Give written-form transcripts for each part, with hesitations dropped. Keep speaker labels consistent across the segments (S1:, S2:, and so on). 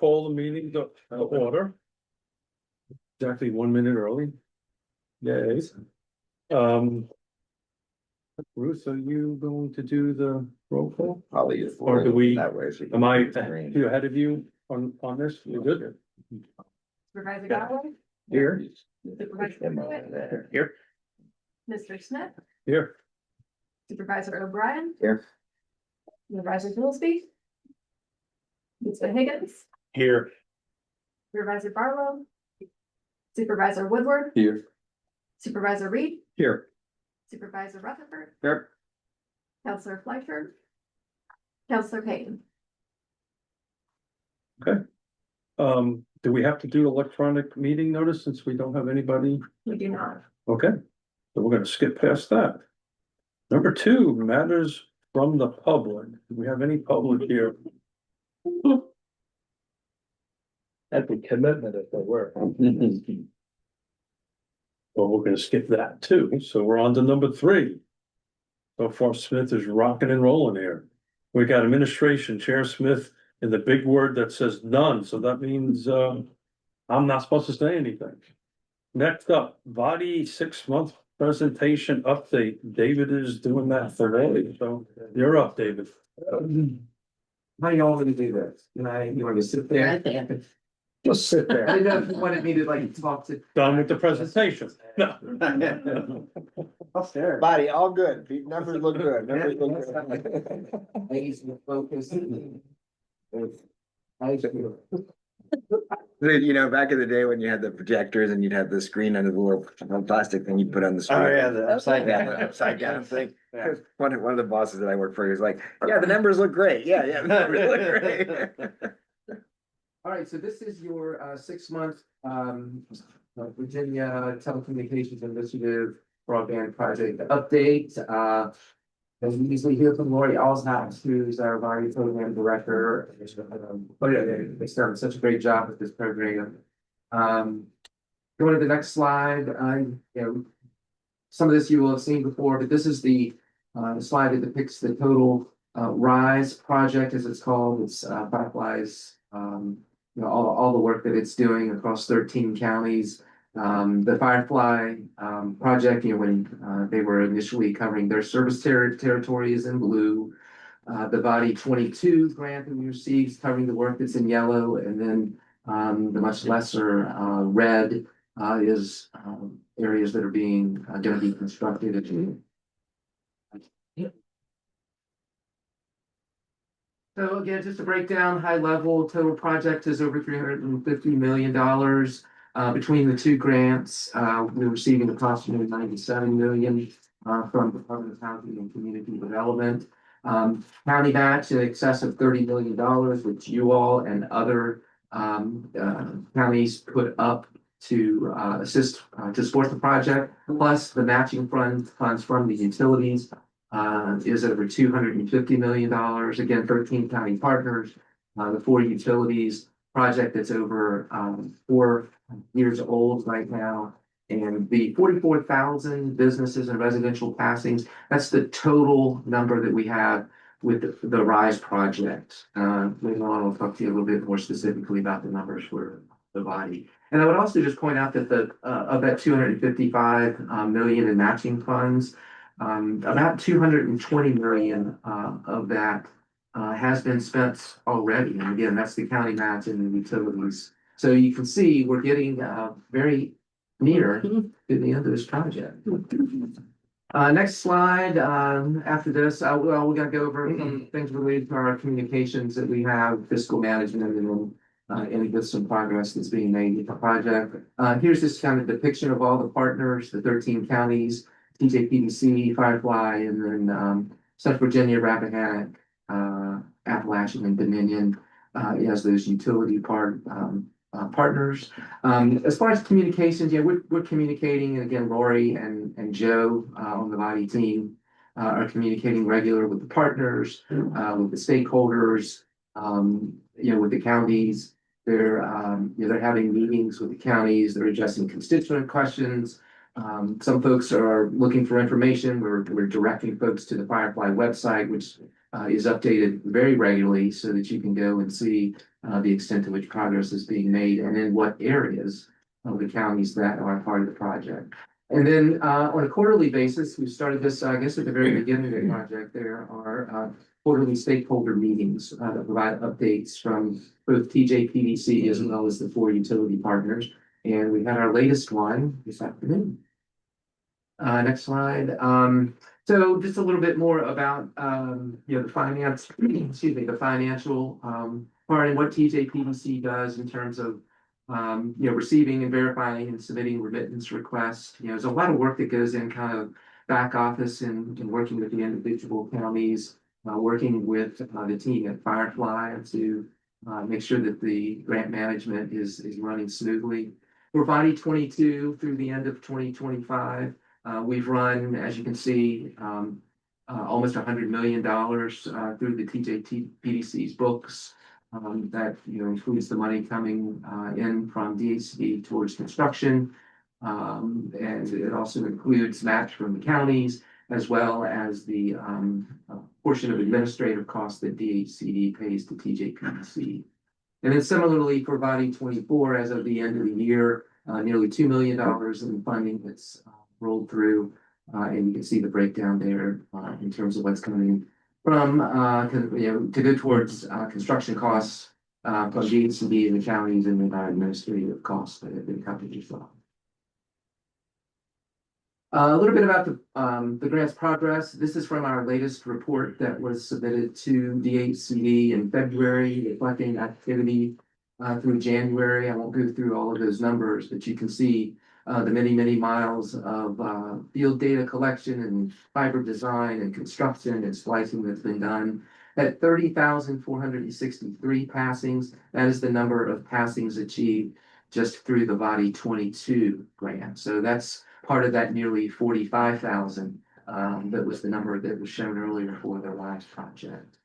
S1: call the meeting to order. Exactly 1 minute early. Yay. Ruth, are you going to do the roll call?
S2: Probably.
S1: Or do we,
S2: That way.
S1: am I ahead of you on this? You good?
S3: Supervisor Galloway?
S1: Here.
S3: Supervisor Pruitt?
S1: Here.
S3: Mr. Smith?
S1: Here.
S3: Supervisor O'Brien?
S2: Here.
S3: Supervisor Gillespie? Mr. Higgins?
S1: Here.
S3: Supervisor Barlow? Supervisor Woodward?
S2: Here.
S3: Supervisor Reed?
S1: Here.
S3: Supervisor Rutherford?
S2: Here.
S3: Counselor Fleischer? Counselor Payton?
S1: Do we have to do electronic meeting notice since we don't have anybody?
S3: We do not.
S1: Okay, so we're gonna skip past that. Number 2, matters from the public. Do we have any public here?
S4: That'd be commitment if they were.
S1: Well, we're gonna skip that too, so we're on to number 3. So far, Smith is rocking and rolling here. We got administration, Chair Smith, in the big word that says none, so that means I'm not supposed to say anything. Next up, body 6-month presentation update. David is doing that thoroughly, so you're up, David.
S5: How y'all gonna do this? You want me to sit there?
S4: Just sit
S5: I
S4: there.
S5: didn't know if you wanted me to like talk to.
S1: Done with the presentation. No.
S4: Upstairs.
S2: Body, all good. Numbers look good. Numbers look good.
S5: Ladies will focus.
S2: You know, back in the day when you had the projectors and you'd have the screen under the little plastic thing you put on the screen.
S4: Oh, yeah, the upside
S2: Yeah,
S4: down.
S2: the upside down thing.
S4: Yeah.
S2: One of the bosses that I worked for, he was like, yeah, the numbers look great. Yeah, the numbers look great.
S5: All right, so this is your 6-month Virginia Telecommunications Initiative Broadband Project update. And we usually hear from Lori Alshouse, who's our Body Program Director. They've done such a great job with this program. Going to the next slide, some of this you will have seen before, but this is the slide that depicts the total RISE project, as it's called. It's Firefly's, all the work that it's doing across 13 counties. The Firefly project, when they were initially covering their service territory is in blue. The Body 22 grant that we received covering the work that's in yellow, and then the much lesser red is areas that are going to be constructed. So again, just to break down high level, total project is over $350 million. Between the two grants, we're receiving approximately $97 million from the Department of Housing and Community Development. County match in excess of $30 million, which you all and other counties put up to assist to support the project, plus the matching funds from the utilities is over $250 million. Again, 13 county partners, the 4 utilities project that's over 4 years old right now. And the 44,000 businesses and residential passings, that's the total number that we have with the RISE project. Later on, I'll talk to you a little bit more specifically about the numbers for the body. And I would also just point out that of that 255 million in matching funds, about 220 million of that has been spent already. And again, that's the county match and the utilities. So you can see we're getting very near to the end of this project. Next slide. After this, we're going to go over some things related to our communications that we have, fiscal management, and then any with some progress that's being made with the project. Here's this kind of depiction of all the partners, the 13 counties, TJPDC, Firefly, and then Central Virginia, Rappahannock, Appalachian, and Dominion as those utility partners. As far as communications, we're communicating, and again, Lori and Joe on the body team are communicating regular with the partners, with the stakeholders, with the counties. They're having meetings with the counties. They're addressing constituent questions. Some folks are looking for information. We're directing folks to the Firefly website, which is updated very regularly so that you can go and see the extent to which progress is being made and in what areas of the counties that are part of the project. And then on a quarterly basis, we started this, I guess, at the very beginning of the project. There are quarterly stakeholder meetings that provide updates from both TJPDC as well as the 4 utility partners. And we had our latest one this afternoon. Next slide. So just a little bit more about the finance, excuse me, the financial part and what TJPDC does in terms of receiving and verifying and submitting remittance requests. There's a lot of work that goes in kind of back office and working with the individual counties, working with the team at Firefly to make sure that the grant management is running smoothly. For body 22 through the end of 2025, we've run, as you can see, almost $100 million through the TJPDC's books. That includes the money coming in from DHCD towards construction, and it also includes match from the counties as well as the portion of administrative costs that DHCD pays to TJPDC. And then similarly for body 24, as of the end of the year, nearly $2 million in funding that's rolled through, and you can see the breakdown there in terms of what's coming from to go towards construction costs from DHCD and the counties and the administrative costs that have been covered as well. A little bit about the grant's progress. This is from our latest report that was submitted to DHCD in February, reflecting activity through January. I won't go through all of those numbers, but you can see the many miles of field data collection and fiber design and construction and splicing that's been done. At 30,463 passings, that is the number of passings achieved just through the body 22 grant. So that's part of that nearly 45,000 that was the number that was shown earlier for the last project.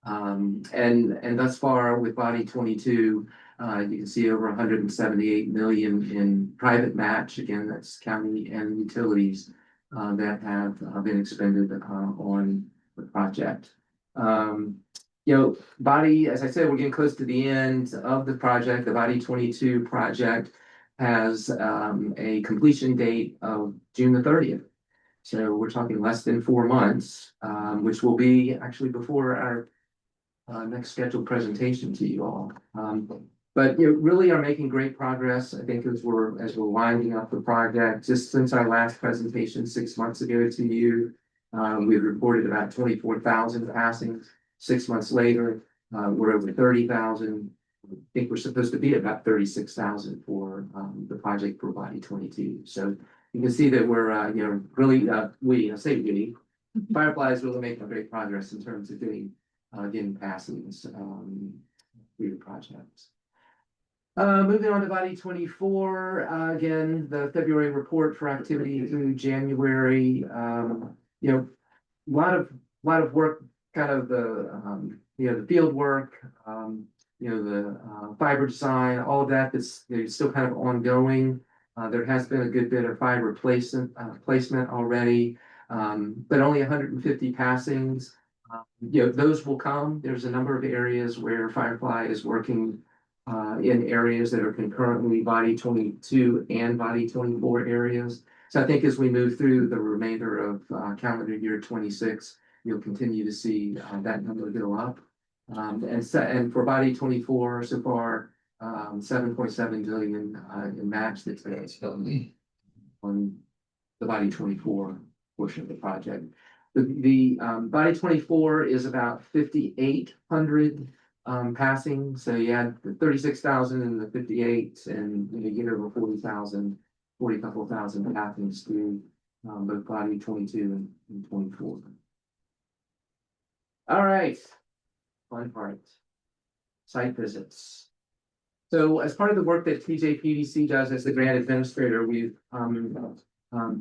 S5: And thus far with body 22, you can see over 178 million in private match. Again, that's county and utilities that have been expended on the project. Body, as I said, we're getting close to the end of the project. The body 22 project has a completion date of June the 30th. So we're talking less than 4 months, which will be actually before our next scheduled presentation to you all. But you really are making great progress. I think as we're winding up the project, just since our last presentation 6 months ago to you, we've reported about 24,000 passings. 6 months later, we're over 30,000. I think we're supposed to be about 36,000 for the project for body 22. So you can see that we're really Firefly is really making great progress in terms of getting passings through the projects. Moving on to body 24, again, the February report for activity through January. A lot of work, kind of the field work, the fiber design, all of that that's still kind of ongoing. There has been a good bit of fiber placement already, but only 150 passings. Those will come. There's a number of areas where Firefly is working in areas that are concurrently body 22 and body 24 areas. So I think as we move through the remainder of calendar year 26, you'll continue to see that number go up. And for body 24 so far, 7.7 billion in match that's been spent on the body 24 portion of the project. The body 24 is about 5,800 passing. So you had the 36,000 and the 58, and you get over 40,000, 40 couple thousand passings through both body 22 and 24. All right, fun part, site visits. So as part of the work that TJPDC does as the grant administrator, we've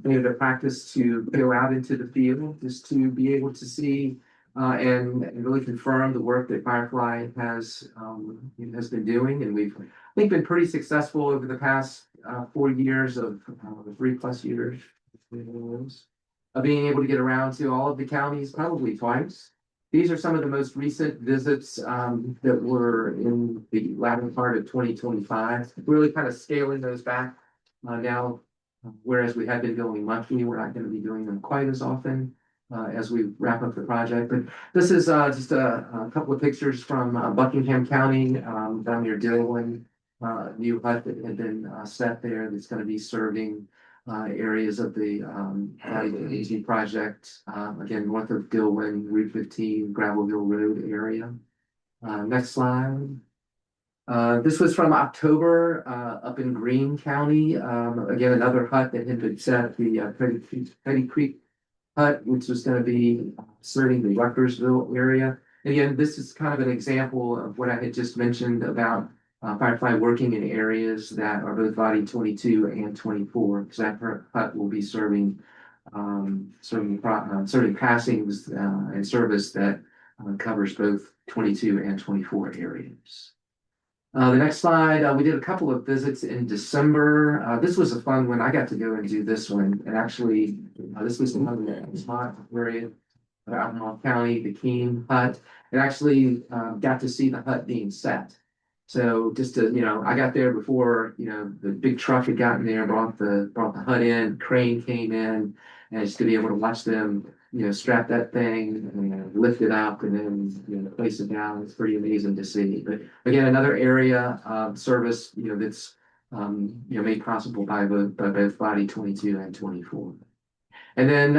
S5: made it a practice to go out into the field just to be able to see and really confirm the work that Firefly has been doing. And we've, I think, been pretty successful over the past 4 years of 3+ years of being able to get around to all of the counties, probably twice. These are some of the most recent visits that were in the latter part of 2025, really kind of scaling those back now. Whereas we had been going monthly, we're not going to be doing them quite as often as we wrap up the project. But this is just a couple of pictures from Buckingham County down near Dillon. New hut that had been set there that's going to be serving areas of the TJPDC project, again, north of Dillon, Route 15, Gravelville Road area. Next slide. This was from October up in Greene County. Again, another hut that had been set, the Petty Creek hut, which was going to be serving the Rutgersville area. Again, this is kind of an example of what I had just mentioned about Firefly working in areas that are both body 22 and 24, because that hut will be serving passings and service that covers both 22 and 24 areas. The next slide, we did a couple of visits in December. This was a fun one. I got to go and do this one, and actually, this was another spot area. Albemarle County, the Keene hut, and actually got to see the hut being set. So just to, I got there before, the big truck had gotten there, brought the hut in, crane came in, and just to be able to watch them, strap that thing and lift it up and then, place it down. It's pretty amazing to see. But again, another area of service, that's, made possible by both body 22 and 24. And then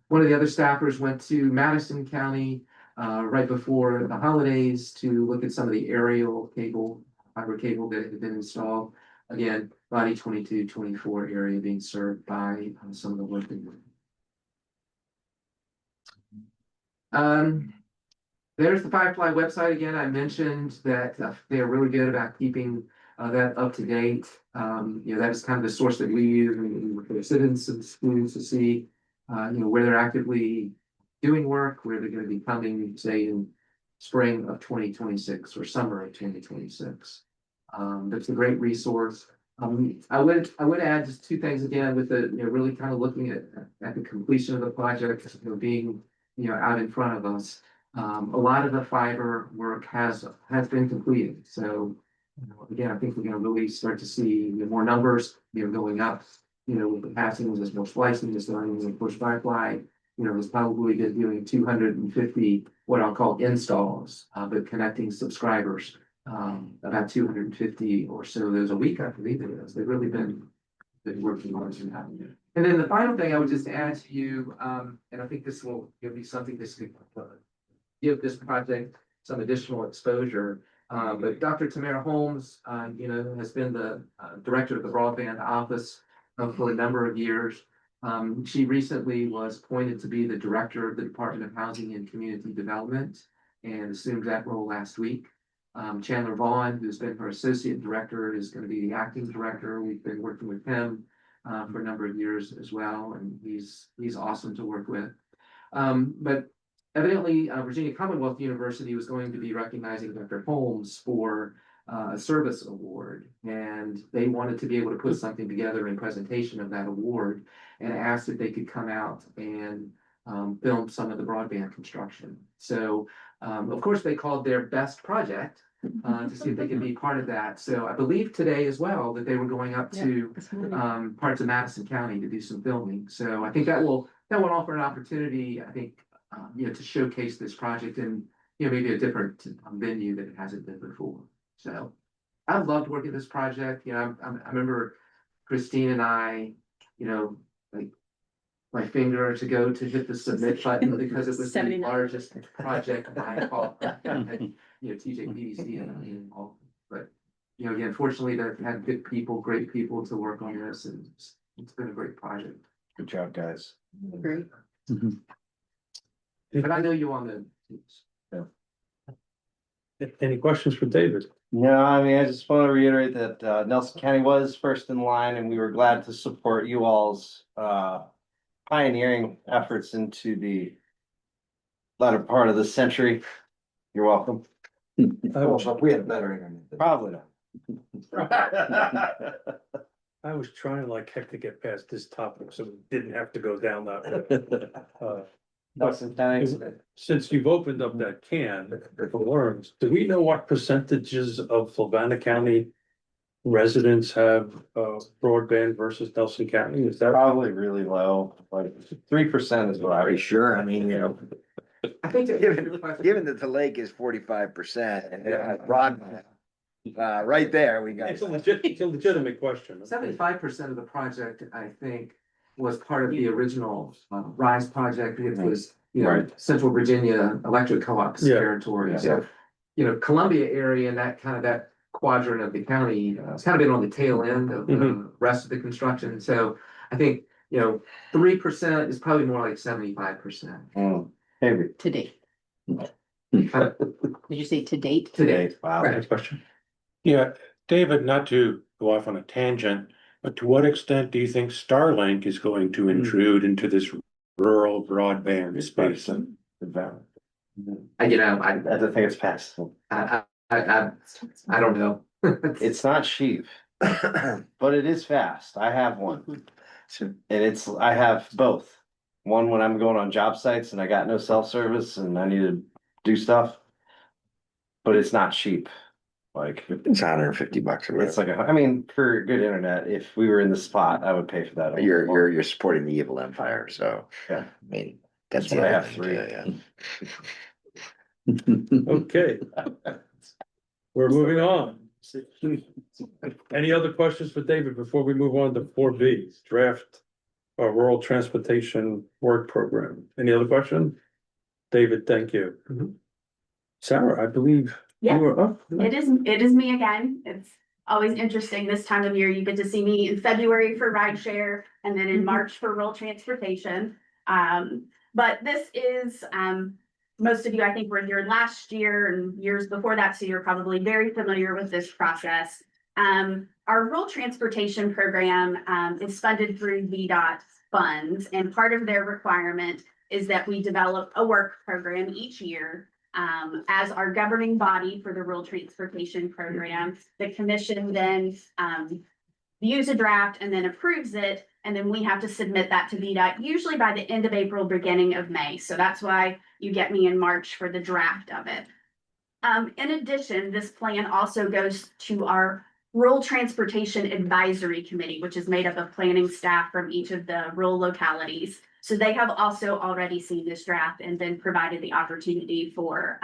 S5: one of the other staffers went to Madison County right before the holidays to look at some of the aerial fiber cable that had been installed. Again, body 22, 24 area being served by some of the working. There's the Firefly website again. I mentioned that they're really good about keeping that up to date. That is kind of the source that we use for the citizens to see, where they're actively doing work, where they're going to be coming, say in spring of 2026 or summer of 2026. That's a great resource. I would add just two things again with the, really kind of looking at the completion of the project, being, out in front of us. A lot of the fiber work has been completed. So, again, I think we're going to really start to see more numbers, going up, with the passings as more splicing is done. And of course, Firefly, is probably been doing 250 what I'll call installs, but connecting subscribers, about 250 or so those a week, I believe it is. They've really been working on that. And then the final thing I would just add to you, and I think this will be something that's going to give this project some additional exposure. But Dr. Tamara Holmes, has been the director of the broadband office for a number of years. She recently was appointed to be the director of the Department of Housing and Community Development and assumed that role last week. Chandler Vaughn, who's been her associate director, is going to be the acting director. We've been working with him for a number of years as well, and he's awesome to work with. But evidently, Virginia Commonwealth University was going to be recognizing Dr. Holmes for a service award, and they wanted to be able to put something together in presentation of that award, and asked if they could come out and film some of the broadband construction. So, of course, they called their best project to see if they could be part of that. So I believe today as well that they were going up to parts of Madison County to do some filming. So I think that will offer an opportunity, I think, to showcase this project in, maybe a different venue that it hasn't been before. So I've loved working this project. I remember Christine and I, like my finger to go to hit the submit button because it was the
S6: 79.
S5: largest project I called, TJPDC involved. But, again, fortunately, they've had good people, great people to work on this, and it's been a great project.
S2: Good job, guys.
S6: Great.
S5: But I know you on the teams.
S1: Any questions for David?
S4: No, I mean, I just want to reiterate that Nelson County was first in line, and we were glad to support you all's pioneering efforts into the latter part of the century. You're welcome.
S2: We had better internet.
S4: Probably not.
S1: I was trying like heck to get past this topic, so we didn't have to go down that road.
S4: Nelson County.
S1: Since you've opened up that can for worms, do we know what percentages of Fluvanna County residents have broadband versus Nelson County? Is that?
S4: Probably really low, like 3% is what I
S2: Pretty
S4: was.
S2: sure, I mean, you know,
S5: I think
S2: given that the lake is 45% and broadband, right there, we got.
S1: It's a legitimate question.
S5: 75% of the project, I think, was part of the original RISE project, which was, you know,
S4: Right.
S5: Central Virginia Electric Co-op's
S1: Yeah.
S5: territory.
S4: Yeah.
S5: So, you know, Columbia area and that kind of that quadrant of the county, it's kind of been on the tail end of the rest of the construction. So I think, you know, 3% is probably more like 75%
S4: Maybe
S6: To date.
S5: uh,
S6: Did you say to date?
S5: today.
S4: wow.
S5: Right.
S1: Question.
S7: Yeah, David, not to go off on a tangent, but to what extent do you think Starlink is going to intrude into this rural broadband space?
S5: You know,
S4: I don't think it's past.
S5: I don't know.
S4: It's not cheap, but it is fast. I have one. And I have both. One when I'm going on job sites and I got no cell service and I need to do stuff. But it's not cheap. Like
S2: It's $150 or
S4: it's
S2: whatever.
S4: like, I mean, for good internet, if we were in the spot, I would pay for that.
S2: You're supporting the evil empire, so,
S4: Yeah.
S2: I mean, that's
S4: That's
S2: the
S4: why I
S2: other
S4: have
S2: thing,
S4: three.
S2: yeah.
S1: Okay. We're moving on. Any other questions for David before we move on to 4B, draft rural transportation work program? Any other question? David, thank you. Sarah, I believe you
S8: Yeah,
S1: were up.
S8: it is me again. It's always interesting this time of year. You get to see me in February for rideshare and then in March for rural transportation. But this is, most of you, I think, were here last year and years before that, so you're probably very familiar with this process. Our rural transportation program is funded through VDOT funds, and part of their requirement is that we develop a work program each year. As our governing body for the rural transportation program, the commission then views a draft and then approves it, and then we have to submit that to VDOT, usually by the end of April, beginning of May. So that's why you get me in March for the draft of it. In addition, this plan also goes to our Rural Transportation Advisory Committee, which is made up of planning staff from each of the rural localities. So they have also already seen this draft and been provided the opportunity for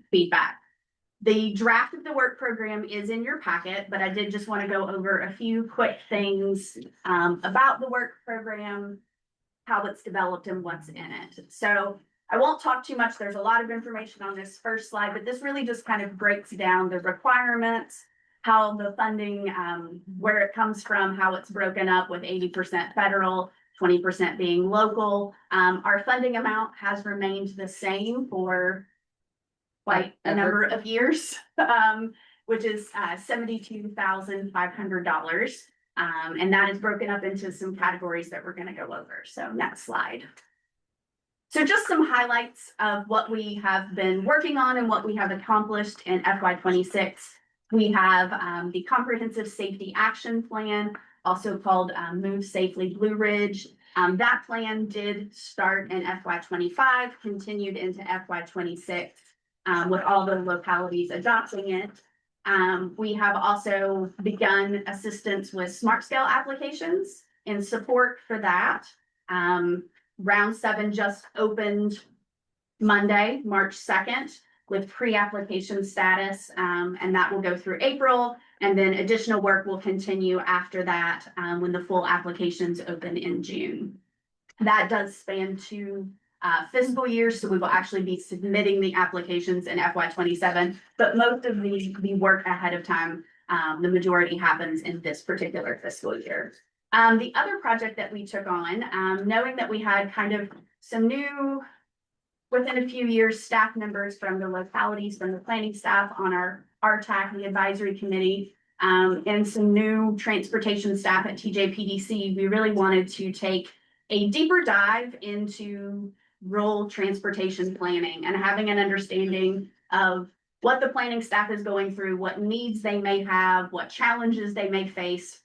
S8: feedback. The draft of the work program is in your packet, but I did just want to go over a few quick things about the work program, how it's developed and what's in it. So I won't talk too much. There's a lot of information on this first slide, but this really just kind of breaks down the requirements, how the funding, where it comes from, how it's broken up with 80% federal, 20% being local. Our funding amount has remained the same for quite a number of years, which is $72,500. And that is broken up into some categories that we're going to go over. So next slide. So just some highlights of what we have been working on and what we have accomplished in FY26. We have the Comprehensive Safety Action Plan, also called Move Safely Blue Ridge. That plan did start in FY25, continued into FY26 with all the localities adopting it. We have also begun assistance with smart scale applications in support for that. Round 7 just opened Monday, March 2nd, with pre-application status, and that will go through April. And then additional work will continue after that when the full applications open in June. That does span 2 fiscal years, so we will actually be submitting the applications in FY27, but most of the work ahead of time, the majority happens in this particular fiscal year. The other project that we took on, knowing that we had kind of some new, within a few years, staff members from the localities, from the planning staff on our RTAC, the advisory committee, and some new transportation staff at TJPDC, we really wanted to take a deeper dive into rural transportation planning and having an understanding of what the planning staff is going through, what needs they may have, what challenges they may face.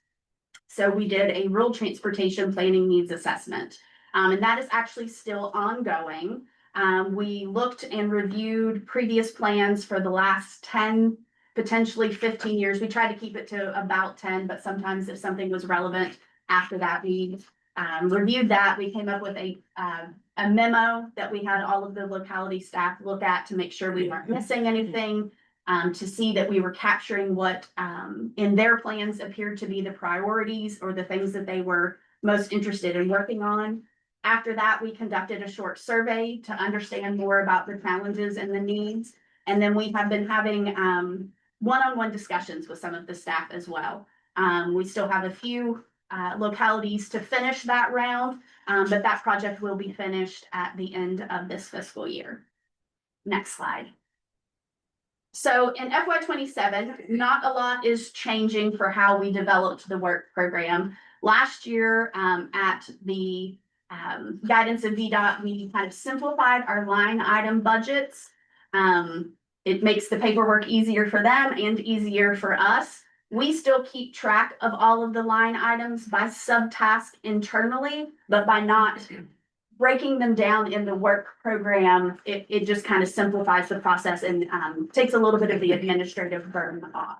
S8: So we did a rural transportation planning needs assessment. And that is actually still ongoing. We looked and reviewed previous plans for the last 10, potentially 15 years. We tried to keep it to about 10, but sometimes if something was relevant after that, we reviewed that. We came up with a memo that we had all of the locality staff look at to make sure we weren't missing anything, to see that we were capturing what in their plans appeared to be the priorities or the things that they were most interested in working on. After that, we conducted a short survey to understand more about the challenges and the needs. And then we have been having one-on-one discussions with some of the staff as well. We still have a few localities to finish that round, but that project will be finished at the end of this fiscal year. Next slide. So in FY27, not a lot is changing for how we developed the work program. Last year, at the guidance of VDOT, we kind of simplified our line item budgets. It makes the paperwork easier for them and easier for us. We still keep track of all of the line items by subtask internally, but by not breaking them down in the work program, it just kind of simplifies the process and takes a little bit of the administrative burden off.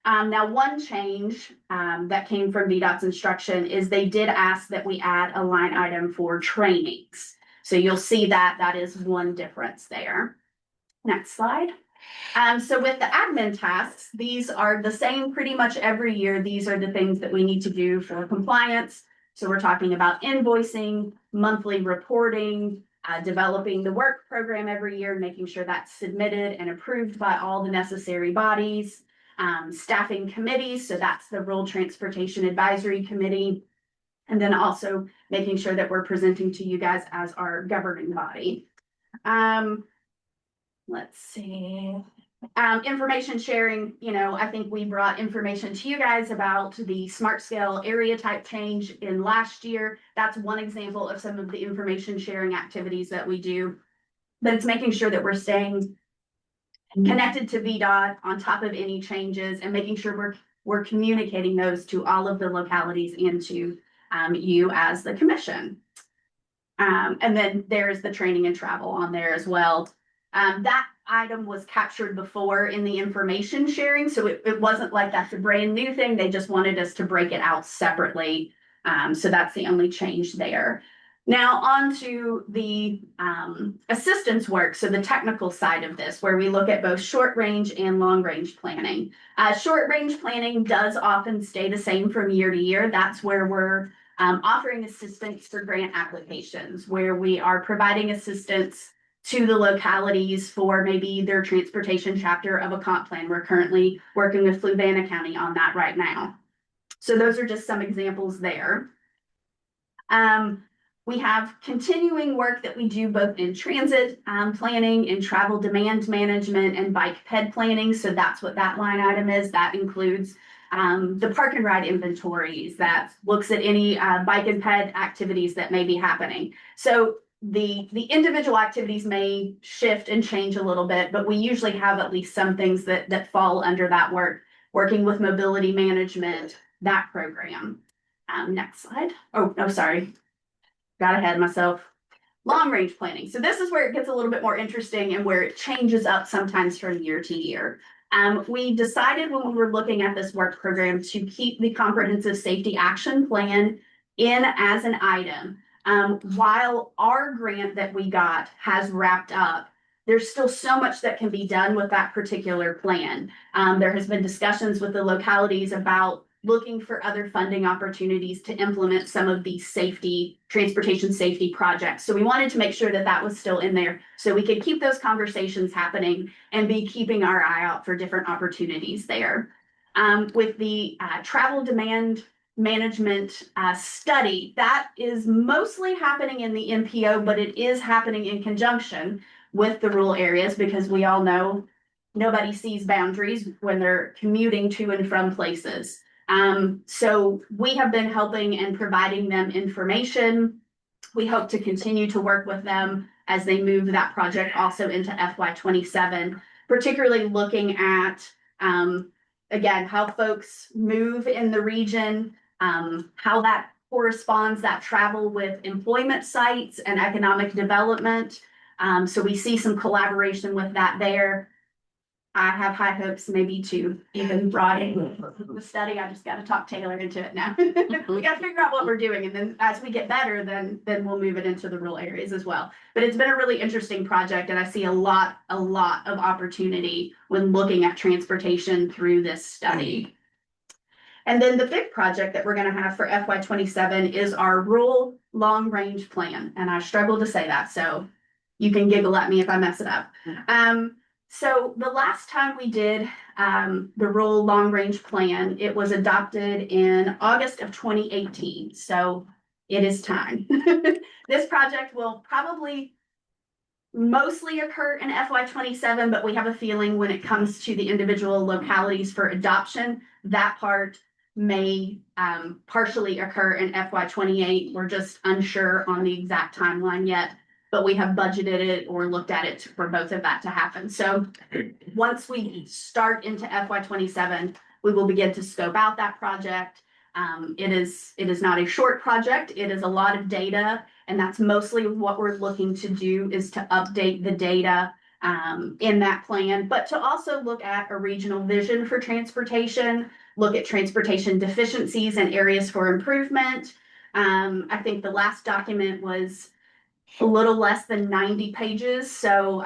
S8: Now, one change that came from VDOT's instruction is they did ask that we add a line item for trainings. So you'll see that that is one difference there. Next slide. So with the admin tasks, these are the same pretty much every year. These are the things that we need to do for compliance. So we're talking about invoicing, monthly reporting, developing the work program every year, making sure that's submitted and approved by all the necessary bodies, staffing committees. So that's the Rural Transportation Advisory Committee. And then also making sure that we're presenting to you guys as our governing body. Let's see. Information sharing, I think we brought information to you guys about the smart scale area type change in last year. That's one example of some of the information sharing activities that we do. But it's making sure that we're staying connected to VDOT, on top of any changes, and making sure we're communicating those to all of the localities and to you as the commission. And then there's the training and travel on there as well. That item was captured before in the information sharing, so it wasn't like that's a brand new thing. They just wanted us to break it out separately. So that's the only change there. Now on to the assistance work, so the technical side of this, where we look at both short range and long range planning. Short range planning does often stay the same from year to year. That's where we're offering assistance for grant applications, where we are providing assistance to the localities for maybe their transportation chapter of a comp plan. We're currently working with Fluvanna County on that right now. So those are just some examples there. We have continuing work that we do both in transit planning, in travel demand management, and bike ped planning. So that's what that line item is. That includes the park and ride inventories, that looks at any bike and ped activities that may be happening. So the individual activities may shift and change a little bit, but we usually have at least some things that fall under that work, working with mobility management, that program. Next slide. Oh, no, sorry. Got ahead of myself. Long range planning. So this is where it gets a little bit more interesting and where it changes up sometimes from year to year. We decided when we were looking at this work program to keep the comprehensive safety action plan in as an item. While our grant that we got has wrapped up, there's still so much that can be done with that particular plan. There has been discussions with the localities about looking for other funding opportunities to implement some of these transportation safety projects. So we wanted to make sure that that was still in there so we could keep those conversations happening and be keeping our eye out for different opportunities there. With the travel demand management study, that is mostly happening in the MPO, but it is happening in conjunction with the rural areas, because we all know nobody sees boundaries when they're commuting to and from places. So we have been helping and providing them information. We hope to continue to work with them as they move that project also into FY27, particularly looking at, again, how folks move in the region, how that corresponds that travel with employment sites and economic development. So we see some collaboration with that there. I have high hopes maybe to even broaden the study. I just got to talk Taylor into it now. We got to figure out what we're doing, and then as we get better, then we'll move it into the rural areas as well. But it's been a really interesting project, and I see a lot of opportunity when looking at transportation through this study. And then the big project that we're going to have for FY27 is our rural long range plan, and I struggle to say that, so you can giggle at me if I mess it up. So the last time we did the rural long range plan, it was adopted in August of 2018. So it is time. This project will probably mostly occur in FY27, but we have a feeling when it comes to the individual localities for adoption, that part may partially occur in FY28. We're just unsure on the exact timeline yet, but we have budgeted it or looked at it for both of that to happen. So once we start into FY27, we will begin to scope out that project. It is not a short project. It is a lot of data, and that's mostly what we're looking to do, is to update the data in that plan, but to also look at a regional vision for transportation, look at transportation deficiencies and areas for improvement. I think the last document was a little less than 90 pages. So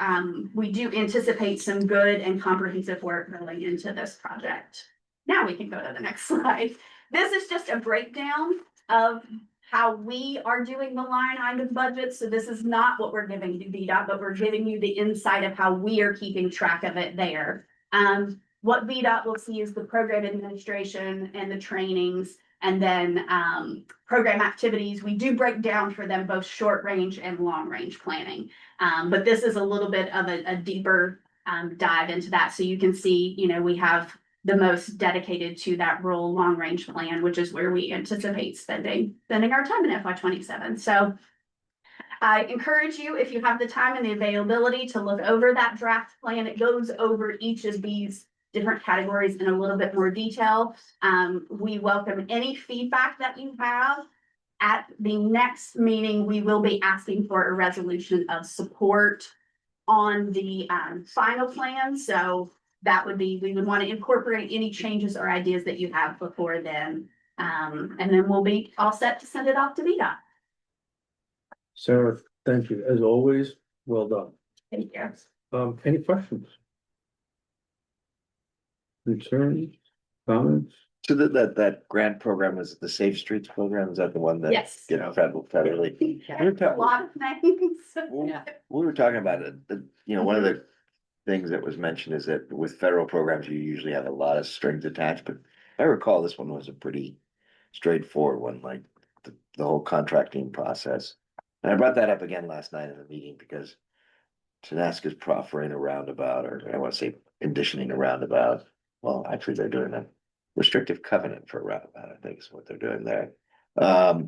S8: we do anticipate some good and comprehensive work going into this project. Now we can go to the next slide. This is just a breakdown of how we are doing the line item budget. So this is not what we're giving to VDOT, but we're giving you the insight of how we are keeping track of it there. What VDOT will see is the program administration and the trainings, and then program activities. We do break down for them both short range and long range planning. But this is a little bit of a deeper dive into that. So you can see, we have the most dedicated to that rural long range plan, which is where we anticipate spending our time in FY27. So I encourage you, if you have the time and the availability, to look over that draft plan. It goes over each of these different categories in a little bit more detail. We welcome any feedback that you have. At the next meeting, we will be asking for a resolution of support on the final plan. So that would be, we would want to incorporate any changes or ideas that you have before then. And then we'll be all set to send it off to VDOT.
S1: Sarah, thank you. As always, well done.
S8: Thank you.
S1: Any questions? Concerns, comments?
S2: So that grant program was the Safe Streets program, is that the one that?
S8: Yes.
S2: Federally?
S8: A lot of things.
S2: Yeah. We were talking about it, one of the things that was mentioned is that with federal programs, you usually have a lot of strings attached, but I recall this one was a pretty straightforward one, like the whole contracting process. And I brought that up again last night in the meeting because Tenaska's proffering a roundabout, or I want to say conditioning a roundabout. Well, actually, they're doing a restrictive covenant for a roundabout, I think is what they're doing there. So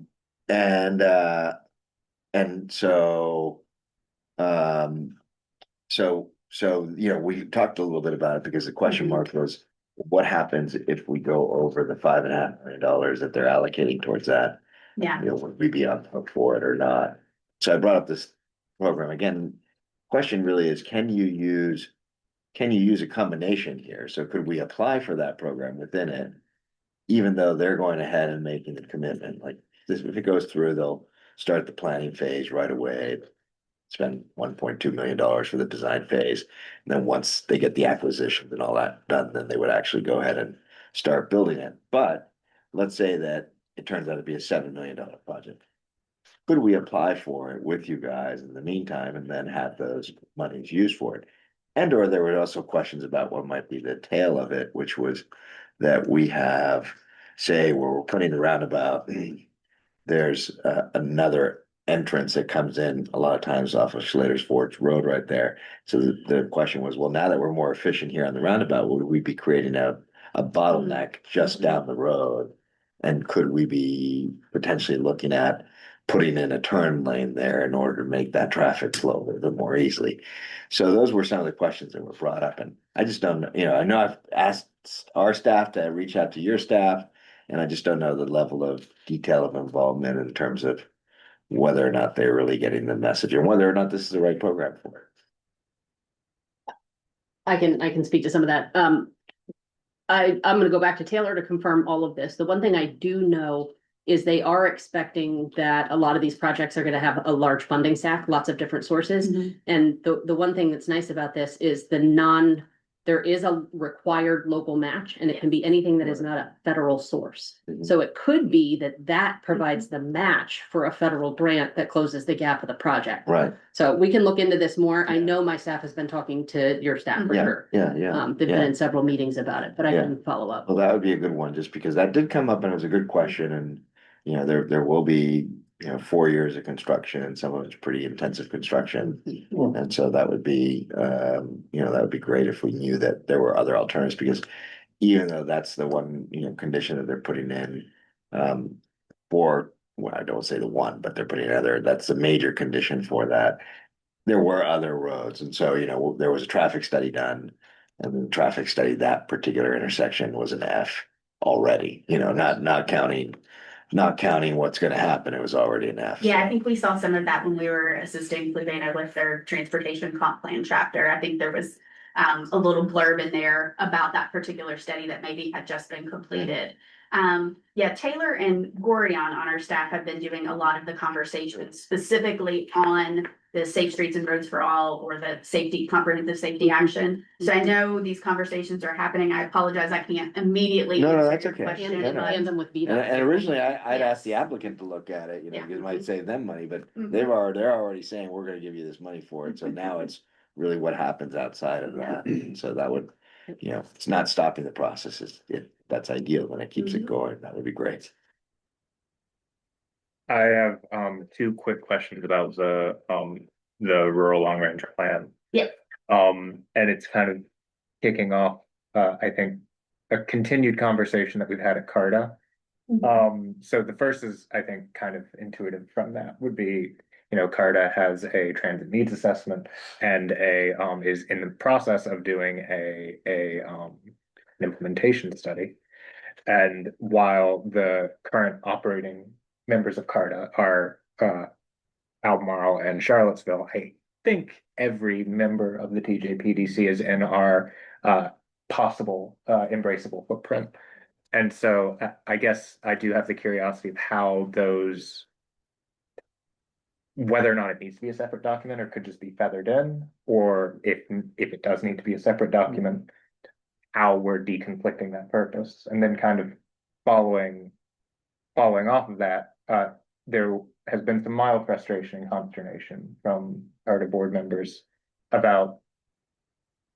S2: we talked a little bit about it because the question mark was, what happens if we go over the $5.5 million that they're allocating towards that?
S8: Yeah.
S2: Would we be on the hook for it or not? So I brought up this program again. Question really is, can you use a combination here? So could we apply for that program within it, even though they're going ahead and making the commitment? Like this, if it goes through, they'll start the planning phase right away, spend $1.2 million for the design phase. And then once they get the acquisitions and all that done, then they would actually go ahead and start building it. But let's say that it turns out to be a $7 million project. Could we apply for it with you guys in the meantime and then have those monies used for it? And or there were also questions about what might be the tail of it, which was that we have, say, where we're putting the roundabout, there's another entrance that comes in a lot of times off of Schlater's Forge Road right there. So the question was, well, now that we're more efficient here on the roundabout, would we be creating a bottleneck just down the road? And could we be potentially looking at putting in a turn lane there in order to make that traffic flow a little bit more easily? So those were some of the questions that were brought up. And I just don't, I know I've asked our staff to reach out to your staff And I just don't know the level of detail of involvement in terms of whether or not they're really getting the message and whether or not this is the right program for it.
S6: I can speak to some of that. I'm gonna go back to Taylor to confirm all of this. The one thing I do know is they are expecting that a lot of these projects are gonna have a large funding stack, lots of different sources. And the one thing that's nice about this is there is a required local match, and it can be anything that is not a federal source.
S2: Mhm.
S6: So it could be that provides the match for a federal grant that closes the gap of the project.
S2: Right,
S6: So we can look into this more. I
S2: Yeah.
S6: know my staff has been talking to your staff for
S2: yeah,
S6: sure.
S2: yeah.
S6: They've been
S2: yeah.
S6: in several meetings about it, but I
S2: Yeah.
S6: can follow up.
S2: Well, that would be a good one, just because that did come up and it was a good question and, there will be, 4 years of construction and some of it's pretty intensive construction. And so that would be, that would be great if we knew that there were other alternatives, because even though that's the one, condition that they're putting in, for, well, I don't say the one, but they're putting other, that's a major condition for that. There were other roads, and so, there was a traffic study done. And the traffic study, that particular intersection was an F already, not counting what's gonna happen, it was already an F.
S8: Yeah, I
S2: so.
S8: think we saw some of that when we were assisting Fluvanna with their transportation comp plan chapter. I think there was a little blurb in there about that particular study that maybe had just been completed. Yeah, Taylor and Gorion on our staff have been doing a lot of the conversations specifically on the Safe Streets and Roads for All, or the comprehensive safety action. So I know these conversations are happening. I apologize, I can't immediately.
S2: No,
S8: answer
S2: that's
S8: your
S2: okay.
S8: question,
S6: And
S2: no.
S8: but-
S6: and them with
S2: And,
S6: VDOT.
S2: and originally I'd asked the
S8: Yes.
S2: applicant to look at it,
S8: Yeah.
S2: because it might save them money, but
S8: Mhm.
S2: they're already saying, we're gonna give you this money for it, so now it's really what happens outside of that, and so that would, it's not stopping the process, that's ideal, when it keeps it
S8: Mhm.
S2: going, that would be great.
S9: I have two quick questions about the rural long range plan.
S8: Yep.
S9: And it's kind of kicking off I think a continued conversation that we've had at CARTA. So the first is, I think, kind of intuitive from that would be, CARTA has a transit needs assessment and is in the process of doing an implementation study. And while the current operating members of CARTA are Albemarle and Charlottesville, I think every member of the TJPDC is in our possible embraceable footprint. And so I guess I do have the curiosity of how those, whether or not it needs to be a separate document or could just be feathered in, or if it does need to be a separate document, how we're deconflicting that purpose. And then kind of following off of that, there has been some mild frustration and consternation from our board members about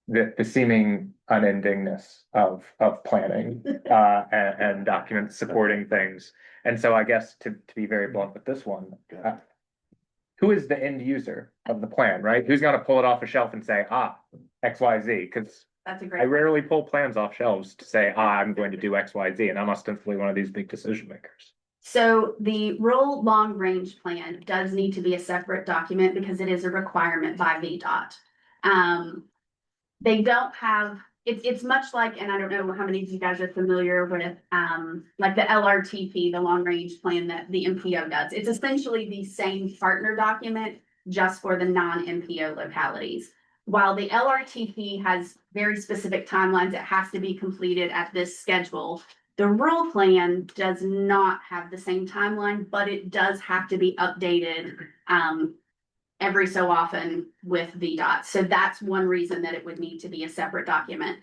S9: the seeming unendingness of planning and documents supporting things. And so I guess to be very blunt with this one, who is the end user of the plan, right? Who's gonna pull it off a shelf and say, XYZ? Because
S8: That's a
S9: I
S8: great.
S9: rarely pull plans off shelves to say, I'm going to do XYZ, and I'm ostensibly one of these big decision makers.
S8: So the rural long range plan does need to be a separate document because it is a requirement by VDOT. They don't have, it's much like, and I don't know how many of you guys are familiar with, like the LRTP, the long range plan that the MPO does. It's essentially the same partner document just for the non-MPO localities. While the LRTP has very specific timelines, it has to be completed at this schedule. The rural plan does not have the same timeline, but it does have to be updated every so often with VDOT. So that's one reason that it would need to be a separate document.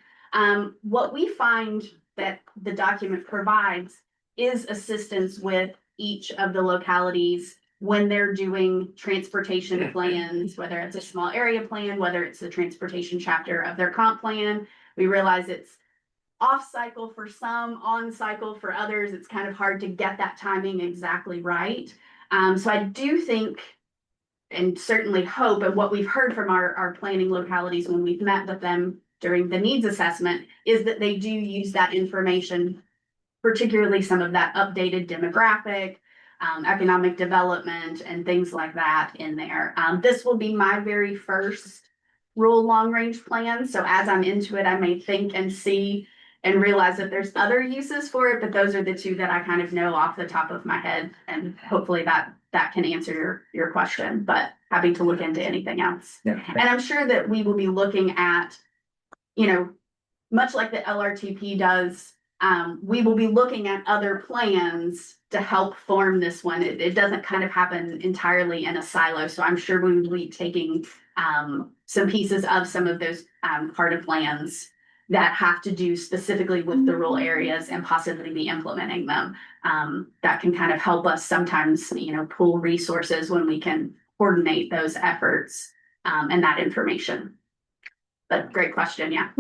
S8: What we find that the document provides is assistance with each of the localities when they're doing transportation plans, whether it's a small area plan, whether it's the transportation chapter of their comp plan. We realize it's off cycle for some, on cycle for others. It's kind of hard to get that timing exactly right. So I do think and certainly hope, and what we've heard from our planning localities when we've met with them during the needs assessment, is that they do use that information, particularly some of that updated demographic, economic development, and things like that in there. This will be my very first rural long range plan. So as I'm into it, I may think and see and realize that there's other uses for it, but those are the two that I kind of know off the top of my head. And hopefully that can answer your question, but happy to look into anything else.
S9: Yeah.
S8: And I'm sure that we will be looking at, you know, much like the LRTP does, we will be looking at other plans to help form this one. It doesn't kind of happen entirely in a silo. So I'm sure we will be taking some pieces of some of those part of plans that have to do specifically with the rural areas and possibly be implementing them. That can kind of help us sometimes, you know, pool resources when we can coordinate those efforts and that information. But great question, yeah.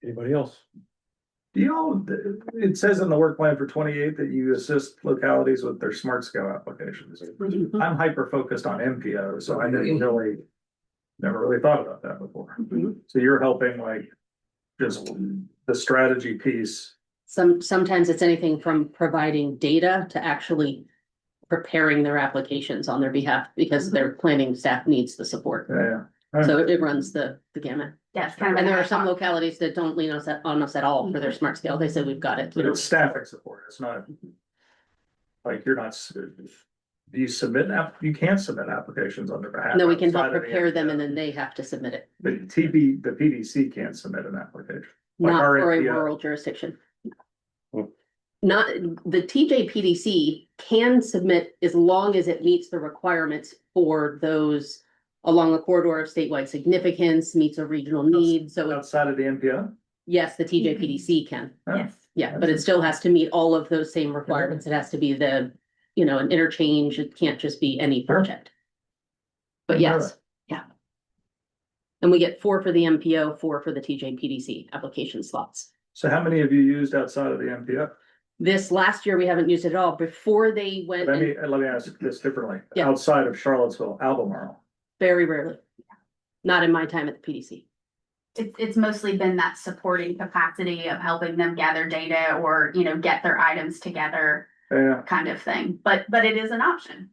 S1: Anybody else?
S10: Do y'all, it says in the work plan for 28 that you assist localities with their smart scale applications. I'm hyper focused on MPO, so I never really thought about that before. So you're helping like just the strategy piece.
S6: Sometimes it's anything from providing data to actually preparing their applications on their behalf because their planning staff needs the support.
S10: Yeah.
S6: So it runs the gamut.
S8: Yes, kind of.
S6: And there are some localities that don't lean on us at all for their smart scale. They say, we've got it.
S10: But it's staffing support. It's not like you're not, do you submit, you can't submit applications on their behalf.
S6: No, we can help
S10: outside of the
S6: prepare them
S10: MPO.
S6: and then they have to submit it.
S10: The PDC can't submit an application. Like
S6: Not
S10: our
S6: for a
S10: MPO.
S6: rural jurisdiction.
S1: Hmm.
S6: Not, the TJPDC can submit as long as it meets the requirements for those along a corridor of statewide significance, meets a regional need. So
S10: Outside of the MPO?
S6: yes, the TJPDC can.
S8: Yes.
S6: Yeah, but it still has to meet all of those same requirements. It has to be the, you know, an interchange. It can't just be any project. But yes, yeah. And we get 4 for the MPO, 4 for the TJPDC application slots.
S10: So how many have you used outside of the MPO?
S6: This last year, we haven't used it at all. Before they went,
S10: Let
S6: and
S10: me ask this differently.
S6: Yeah.
S10: Outside of Charlottesville, Albemarle.
S6: very rarely. Not in my time at the PDC.
S8: It's mostly been that supporting capacity of helping them gather data or, you know, get their items together
S10: Yeah,
S8: kind of thing. But it is an option.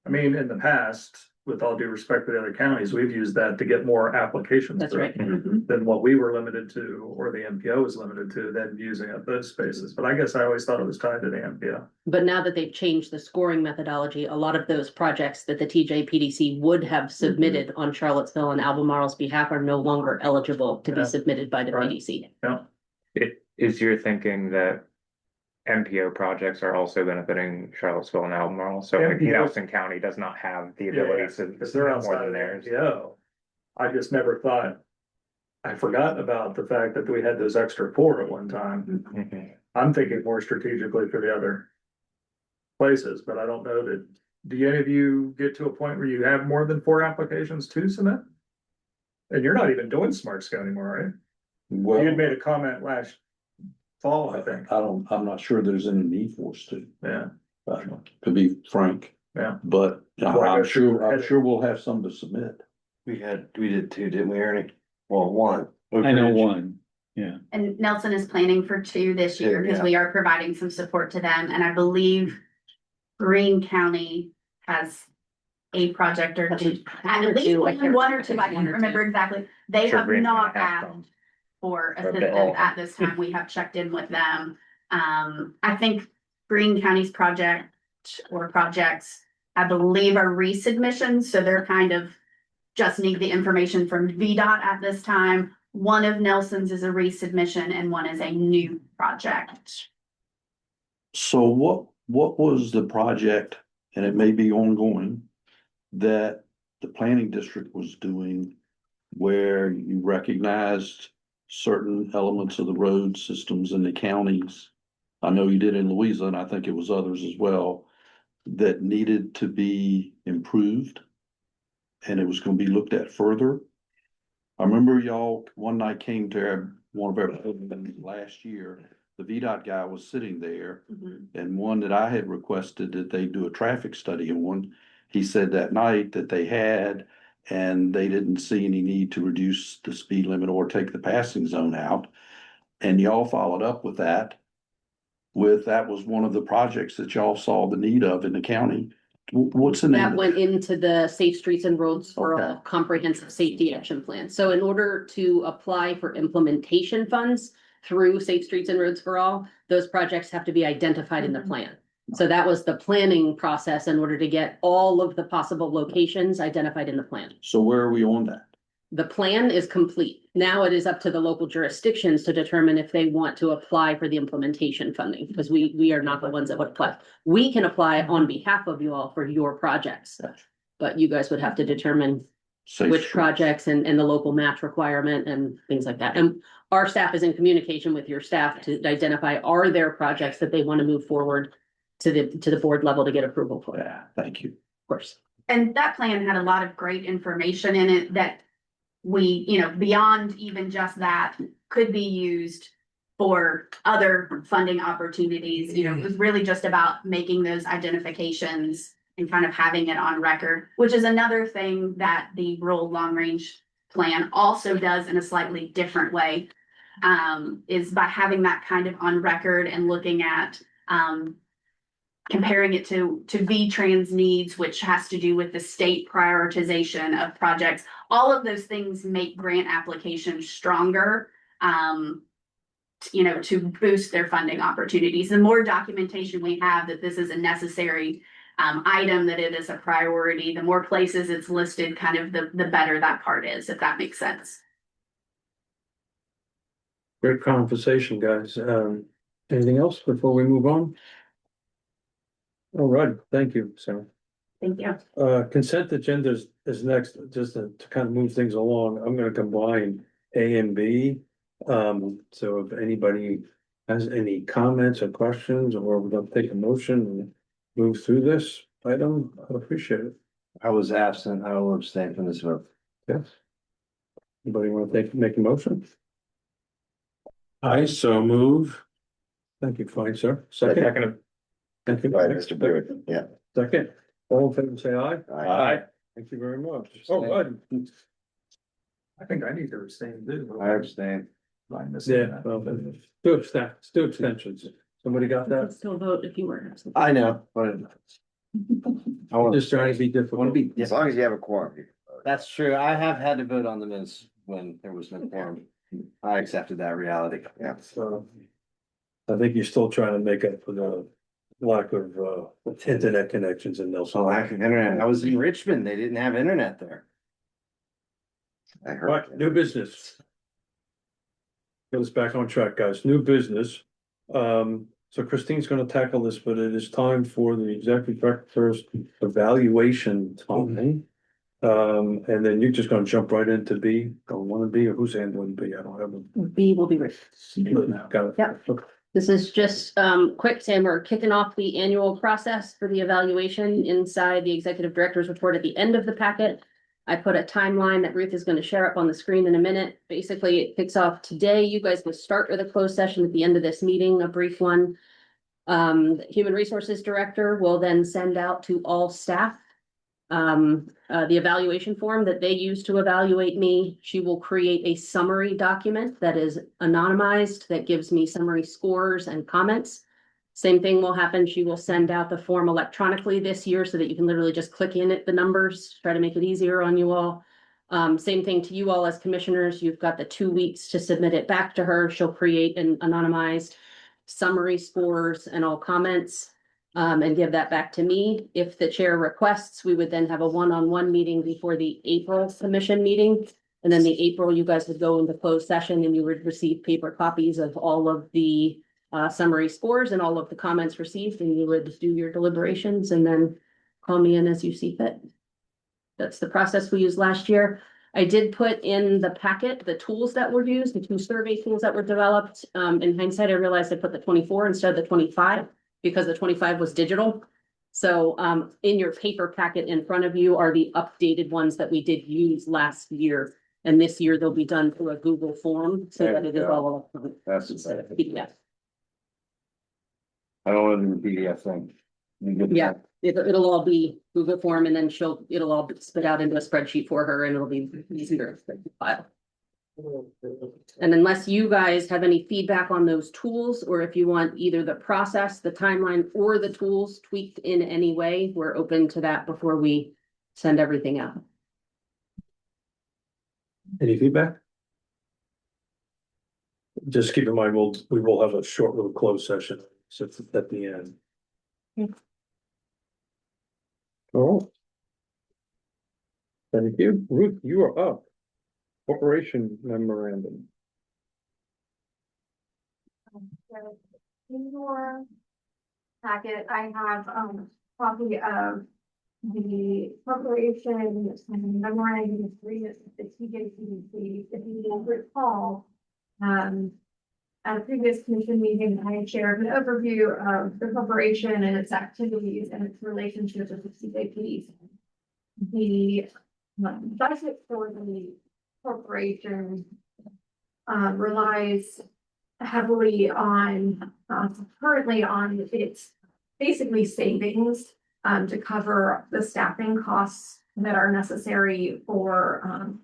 S10: I mean, in the past, with all due respect to the other counties, we've used that to get more applications.
S6: That's
S10: through
S6: right.
S10: Than what we were limited to, or the MPO was limited to, than using up those spaces. But I guess I always thought it was tied to the MPO.
S6: But now that they've changed the scoring methodology, a lot of those projects that the TJPDC would have submitted on Charlottesville and Albemarle's behalf are no longer eligible to be
S10: Yeah.
S6: submitted by the
S10: Right.
S6: PDC.
S9: Is your thinking that MPO projects are also benefiting Charlottesville and Albemarle? So like
S10: MPO
S9: Nelson County does not have the ability to
S10: Because they're
S9: more
S10: outside
S9: than
S10: of the
S9: theirs.
S10: MPO. I just never thought, I forgot about the fact that we had those extra 4 at one time.
S9: Mhm.
S10: I'm thinking more strategically for the other places, but I don't know that, do any of you get to a point where you have more than 4 applications to submit? And you're not even doing smart scale anymore, right?
S11: Well,
S10: You had made a comment last fall, I think.
S11: I'm not sure there's any need for us to,
S10: Yeah,
S11: to be frank.
S10: Yeah.
S11: But
S10: Well,
S11: I'm sure we'll have some to submit.
S2: We did 2, didn't we, Ernie? Well, 1.
S11: I know one.
S8: And Nelson is planning for 2 this year
S2: 2,
S8: because
S2: yeah.
S8: we are providing some support to them. And I believe Greene County has a project or 2, at least 1 or 2, I can't remember exactly. They
S9: Sure,
S8: have
S9: Greene
S8: not
S9: County has
S8: asked
S9: some.
S8: for
S9: Or
S8: assistance
S9: all.
S8: at this time. We have checked in with them. I think Greene County's project or projects, I believe, are resubmissions, so they're kind of just need the information from VDOT at this time. One of Nelson's is a resubmission and one is a new project.
S11: So what was the project, and it may be ongoing, that the planning district was doing where you recognized certain elements of the road systems in the counties? I know you did in Louisa, and I think it was others as well, that needed to be improved. And it was gonna be looked at further. I remember y'all one night came to one of our meetings last year. The VDOT guy was sitting there, and one that I had requested that they do a traffic study on. He said that night that they had, and they didn't see any need to reduce the speed limit or take the passing zone out. And y'all followed up with that. That was one of the projects that y'all saw the need of in the county. What's the name?
S6: That
S11: of
S6: went into the Safe Streets and Roads for All
S2: Okay.
S6: Comprehensive Safety Action Plan. So in order to apply for implementation funds through Safe Streets and Roads for All, those projects have to be identified in the plan. So that was the planning process in order to get all of the possible locations identified in the plan.
S11: So where are we on that?
S6: The plan is complete. Now it is up to the local jurisdictions to determine if they want to apply for the implementation funding, because we are not the ones that would apply. We can apply on behalf of you all for your projects. But you guys would have to determine
S11: Safe
S6: which
S11: Streets.
S6: projects and the local match requirement and things like that. And our staff is in communication with your staff to identify, are there projects that they want to move forward to the board level to get approval for?
S11: Yeah, thank you.
S6: Of course.
S8: And that plan had a lot of great information in it that we, you know, beyond even just that, could be used for other funding opportunities. You know, it was really just about making those identifications and kind of having it on record, which is another thing that the rural long range plan also does in a slightly different way. Is by having that kind of on record and looking at comparing it to V-Trans needs, which has to do with the state prioritization of projects. All of those things make grant applications stronger, you know, to boost their funding opportunities. The more documentation we have that this is a necessary item, that it is a priority, the more places it's listed, kind of the better that part is, if that makes sense.
S1: Great conversation, guys. Anything else before we move on? All right, thank you, Sarah.
S8: Thank you.
S1: Consent agenda is next, just to kind of move things along. I'm gonna combine A and B. So if anybody has any comments or questions, or we're gonna take a motion and move through this item, I'd appreciate it.
S4: I was absent. I will abstain from this vote.
S1: Yes. Anybody want to make a motion?
S7: I so move.
S1: Thank you, fine, sir. Second. Thank you.
S2: Right, Mr. Brewer, yeah.
S1: Second, all in favor, say aye.
S2: Aye.
S1: Thank you very much. Oh, good.
S10: I think I need to abstain too.
S4: I abstain.
S10: I'm missing
S1: Yeah,
S10: that.
S1: well, two abstentions. Somebody got
S6: You can
S1: that?
S6: still vote if you were.
S4: I know, but. I want
S1: Just trying to be
S4: Want to
S1: difficult.
S4: be,
S2: As long as you have a quorum. you can vote.
S4: that's true. I have had to vote on the minutes when there was no quorum. I accepted that reality.
S2: Yeah.
S1: So I think you're still trying to make up for the lack of internet connections in Nelson.
S4: So lack of internet. I was in Richmond. They didn't have internet there.
S2: I heard.
S1: Right, new business. Get us back on track, guys. New business. So Christine's gonna tackle this, but it is time for the executive director's evaluation time. And then you're just gonna jump right into B, go one and B, or who's handling B? I don't have them.
S6: B will be ready.
S1: Got it.
S6: Yep.
S1: Okay.
S6: This is just quick, Sam, we're kicking off the annual process for the evaluation inside the executive director's report at the end of the packet. I put a timeline that Ruth is going to share up on the screen in a minute. Basically, it kicks off today. You guys will start with a closed session at the end of this meeting, a brief one. The Human Resources Director will then send out to all staff the evaluation form that they use to evaluate me. She will create a summary document that is anonymized, that gives me summary scores and comments. Same thing will happen. She will send out the form electronically this year so that you can literally just click in at the numbers, try to make it easier on you all. Same thing to you all as commissioners. You've got the 2 weeks to submit it back to her. She'll create an anonymized summary scores and all comments. And give that back to me. If the chair requests, we would then have a one-on-one meeting before the April commission meeting. And then the April, you guys would go into closed session and you would receive paper copies of all of the summary scores and all of the comments received, and you would do your deliberations and then call me in as you see fit. That's the process we used last year. I did put in the packet the tools that were used, the 2 survey tools that were developed. In hindsight, I realized I put the 24 instead of the 25. Because the 25 was digital. So in your paper packet in front of you are the updated ones that we did use last year. And this year they'll be done through a Google form so that it is all electronic
S4: That's
S6: instead of PDF.
S4: I don't want to do the PDF thing.
S6: Yeah, it'll all be Google form, and then it'll all spit out into a spreadsheet for her, and it'll be easier to file. And unless you guys have any feedback on those tools, or if you want either the process, the timeline, or the tools tweaked in any way, we're open to that before we send everything out.
S1: Any feedback? Just keep in mind, we will have a short little closed session, so it's at the end. All right. Thank you. Ruth, you are up. Corporation memorandum.
S3: In your packet, I have, copy of the corporation memorandum agreement with the TJPDC. If you will recall, at a previous commission meeting, I had shared an overview of the corporation and its activities and its relationship with the TJPDC. The budget for the corporation relies heavily on, currently on its basically savings to cover the staffing costs that are necessary for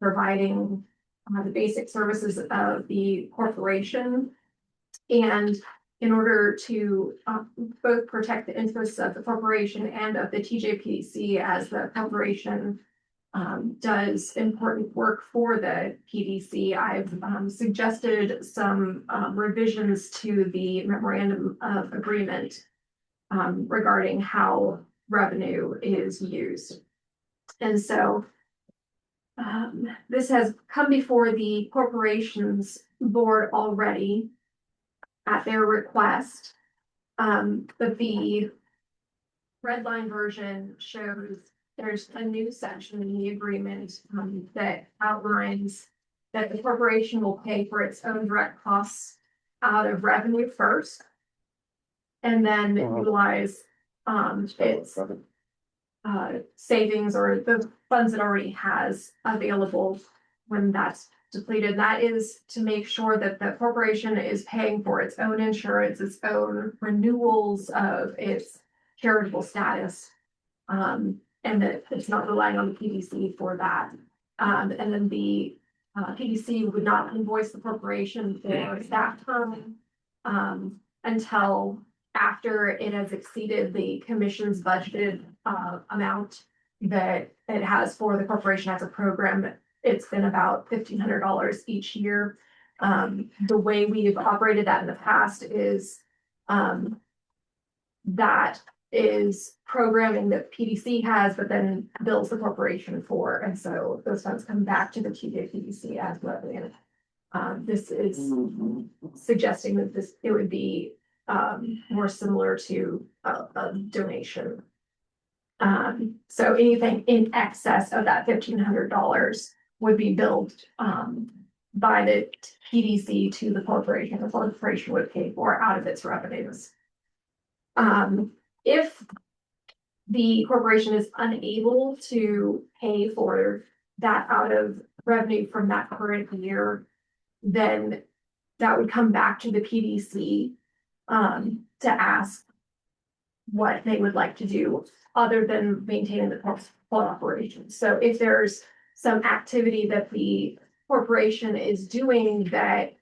S3: providing the basic services of the corporation. And in order to both protect the interests of the corporation and of the TJPDC, as the corporation does important work for the PDC, I've suggested some revisions to the memorandum of agreement regarding how revenue is used. And so this has come before the corporation's board already at their request. But the red line version shows there's a new section in the agreement that outlines that the corporation will pay for its own direct costs out of revenue first, and then utilize its savings or the funds it already has available when that's depleted. That is to make sure that the corporation is paying for its own insurance, its own renewals of its charitable status, and that it's not relying on the PDC for that. And then the PDC would not invoice the corporation for staff time until after it has exceeded the commission's budgeted amount that it has for the corporation as a program. It's been about $1,500 each year. The way we've operated that in the past is that is programming that PDC has, but then bills the corporation for. And so those funds come back to the TJPDC as revenue. This is suggesting that it would be more similar to a donation. So anything in excess of that $1,500 would be billed by the PDC to the corporation. The corporation would pay for out of its revenues. If the corporation is unable to pay for that out of revenue from that current year, then that would come back to the PDC to ask what they would like to do other than maintaining the operation. So if there's some activity that the corporation is doing that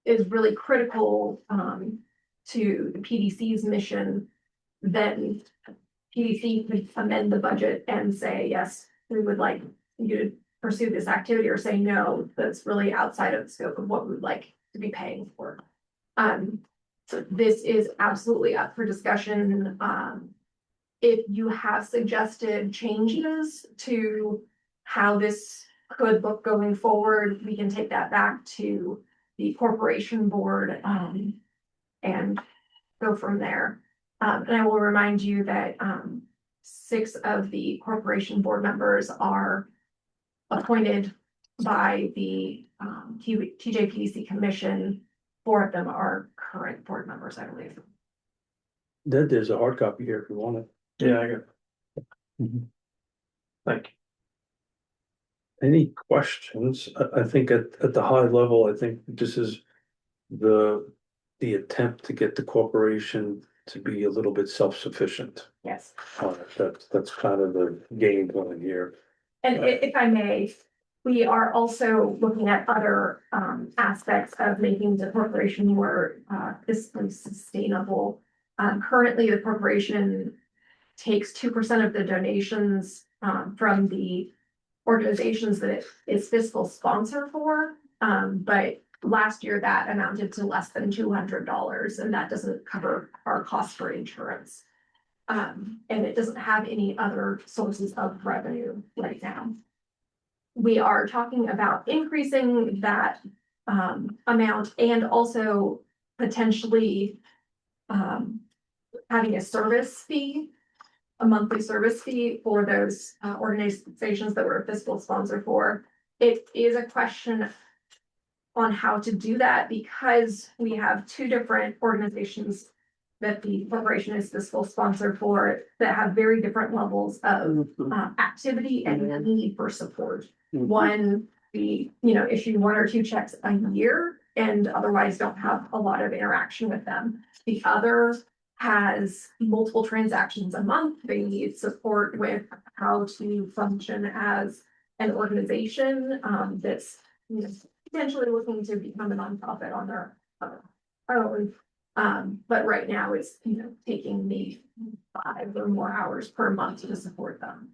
S3: is really critical to the PDC's mission, then PDC could amend the budget and say, yes, we would like you to pursue this activity, or say, no, that's really outside of the scope of what we would like to be paying for. So this is absolutely up for discussion. If you have suggested changes to how this could look going forward, we can take that back to the corporation board and go from there. And I will remind you that 6 of the corporation board members are appointed by the TJPDC commission. 4 of them are current board members, I believe.
S1: There's a hard copy here if you want it.
S10: Yeah, I got it.
S1: Thank you. Any questions? I think at the high level, I think this is the attempt to get the corporation to be a little bit self-sufficient.
S3: Yes.
S1: That's kind of the game plan here.
S3: And if I may, We are also looking at other aspects of making the corporation more fiscally sustainable. Currently, the corporation takes 2% of the donations from the organizations that it is fiscal sponsor for. But last year that amounted to less than $200, and that doesn't cover our cost for insurance. And it doesn't have any other sources of revenue right now. We are talking about increasing that amount and also potentially having a service fee, a monthly service fee for those organizations that we're a fiscal sponsor for. It is a question on how to do that because we have two different organizations that the corporation is fiscal sponsor for that have very different levels of activity and need for support. One, we, issue 1 or 2 checks a year and otherwise don't have a lot of interaction with them. The other has multiple transactions a month. They need support with how to function as an organization that's potentially looking to become a nonprofit on their own. But right now it's taking me 5 or more hours per month to support them.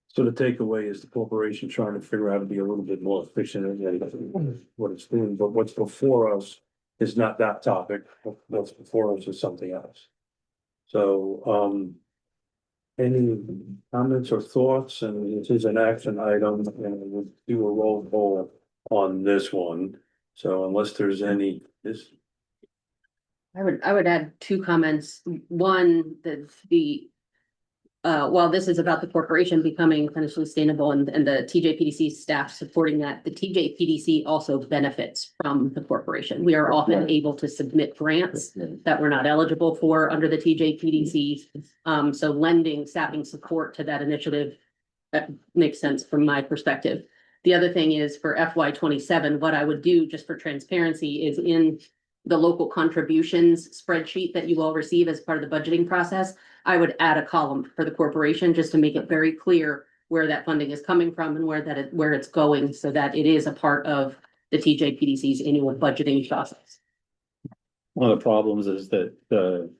S1: So the takeaway is the corporation trying to figure out how to be a little bit more efficient in what it's doing, but what's before us is not that topic. What's before us is something else. So, any comments or thoughts? And this is an action item, and we'll do a roll call on this one. So unless there's any,
S6: I would add 2 comments. One, that while this is about the corporation becoming financially sustainable and the TJPDC staff supporting that, the TJPDC also benefits from the corporation. We are often able to submit grants that we're not eligible for under the TJPDC. So lending staffing support to that initiative makes sense from my perspective. The other thing is for FY27, what I would do just for transparency is in the local contributions spreadsheet that you all receive as part of the budgeting process, I would add a column for the corporation just to make it very clear where that funding is coming from and where it's going, so that it is a part of the TJPDC's annual budgeting process.
S12: One of the problems is that the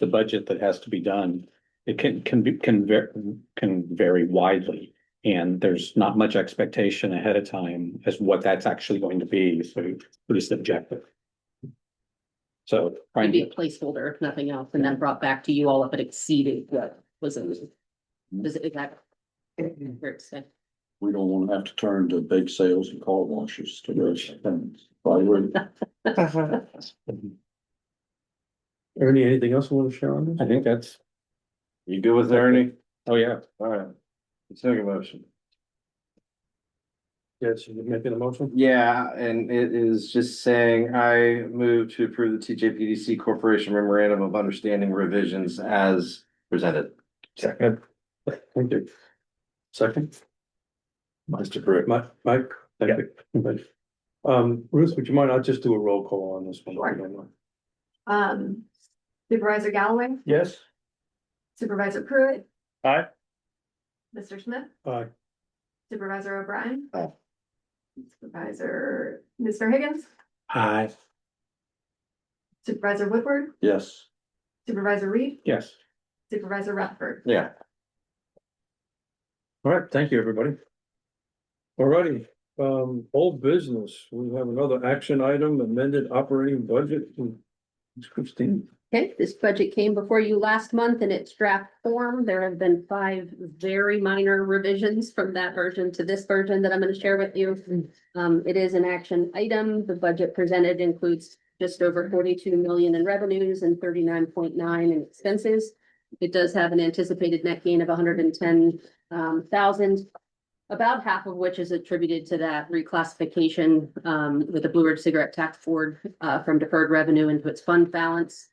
S12: budget that has to be done, it can vary widely, and there's not much expectation ahead of time as what that's actually going to be. So it's pretty subjective. So
S6: Maybe a placeholder, if nothing else, and then brought back to you all if it exceeded what was in it. Does it exactly?
S11: We don't want to have to turn to bake sales and car washes to rush things.
S1: Ernie, anything else you want to share on this?
S12: I think that's,
S4: You good with Ernie?
S12: oh yeah.
S4: All right. Second motion.
S1: Yes, you're making a motion?
S4: Yeah, and it is just saying I move to approve the TJPDC Corporation Memorandum of Understanding revisions as presented.
S9: Second.
S1: Thank you. Second?
S2: Mr. Brick.
S1: Mike? Thank you. Ruth, would you mind? I'll just do a roll call on this one.
S3: Sure.
S1: if you don't mind.
S3: Supervisor Galloway,
S10: Yes.
S3: Supervisor Pruitt,
S9: Aye.
S3: Mr. Smith,
S1: Aye.
S3: Supervisor O'Brien.
S2: Aye.
S3: Supervisor, Mr. Higgins,
S7: Aye.
S3: Supervisor Woodward,
S11: Yes.
S3: Supervisor Reed,
S12: Yes.
S3: Supervisor Rutherford.
S4: Yeah.
S1: All right, thank you, everybody. All righty, old business, we have another action item, amended operating budget. Christine.
S6: Okay, this budget came before you last month in its draft form. There have been 5 very minor revisions from that version to this version that I'm going to share with you. It is an action item. The budget presented includes just over 42 million in revenues and 39.9 in expenses. It does have an anticipated net gain of 110,000, about half of which is attributed to that reclassification with the Blue Ridge Cigarette Tax Board from deferred revenue into its fund balance.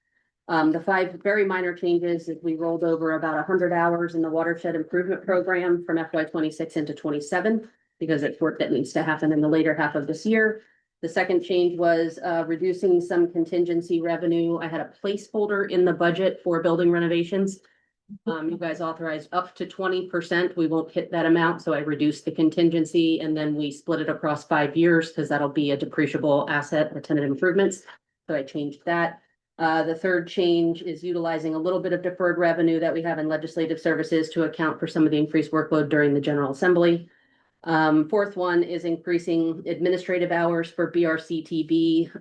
S6: The 5 very minor changes is we rolled over about 100 hours in the watershed improvement program from FY26 into 27 because it's work that needs to happen in the later half of this year. The second change was reducing some contingency revenue. I had a placeholder in the budget for building renovations. You guys authorized up to 20%. We won't hit that amount, so I reduced the contingency and then we split it across 5 years because that'll be a depreciable asset, the tenant improvements. So I changed that. The third change is utilizing a little bit of deferred revenue that we have in legislative services to account for some of the increased workload during the General Assembly. Fourth one is increasing administrative hours for BRCTB.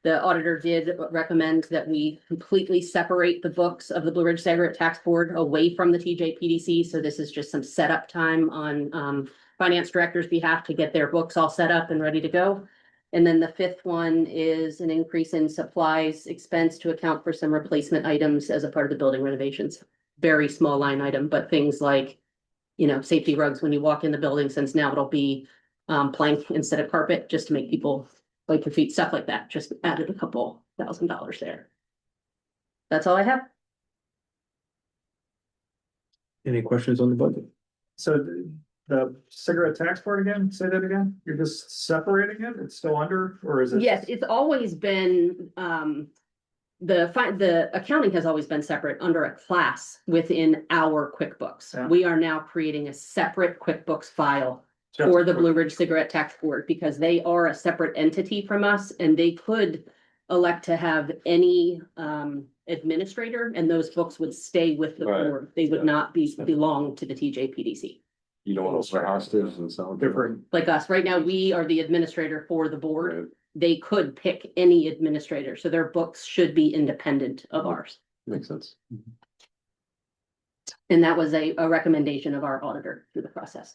S6: The auditor did recommend that we completely separate the books of the Blue Ridge Cigarette Tax Board away from the TJPDC. So this is just some setup time on finance director's behalf to get their books all set up and ready to go. And then the fifth one is an increase in supplies expense to account for some replacement items as a part of the building renovations. Very small line item, but things like, you know, safety rugs when you walk in the building, since now it'll be plank instead of carpet, just to make people like your feet, stuff like that. Just added a couple $1,000 there. That's all I have.
S1: Any questions on the budget?
S10: So the cigarette tax board again, say that again? You're just separating it? It's still under, or is it?
S6: Yes, it's always been, the accounting has always been separate under a class within our QuickBooks.
S10: Yeah.
S6: We are now creating a separate QuickBooks file
S10: Just
S6: for the
S10: quick-
S6: Blue Ridge Cigarette Tax Board because they are a separate entity from us and they could elect to have any administrator and those books would stay with the
S2: Right.
S6: board. They would not belong to the TJPDC.
S2: You don't want to hostage and so.
S10: Different.
S6: Like us, right now, we are the administrator for the board. They could pick any administrator, so their books should be independent of ours.
S2: Makes sense.
S6: And that was a recommendation of our auditor through the process.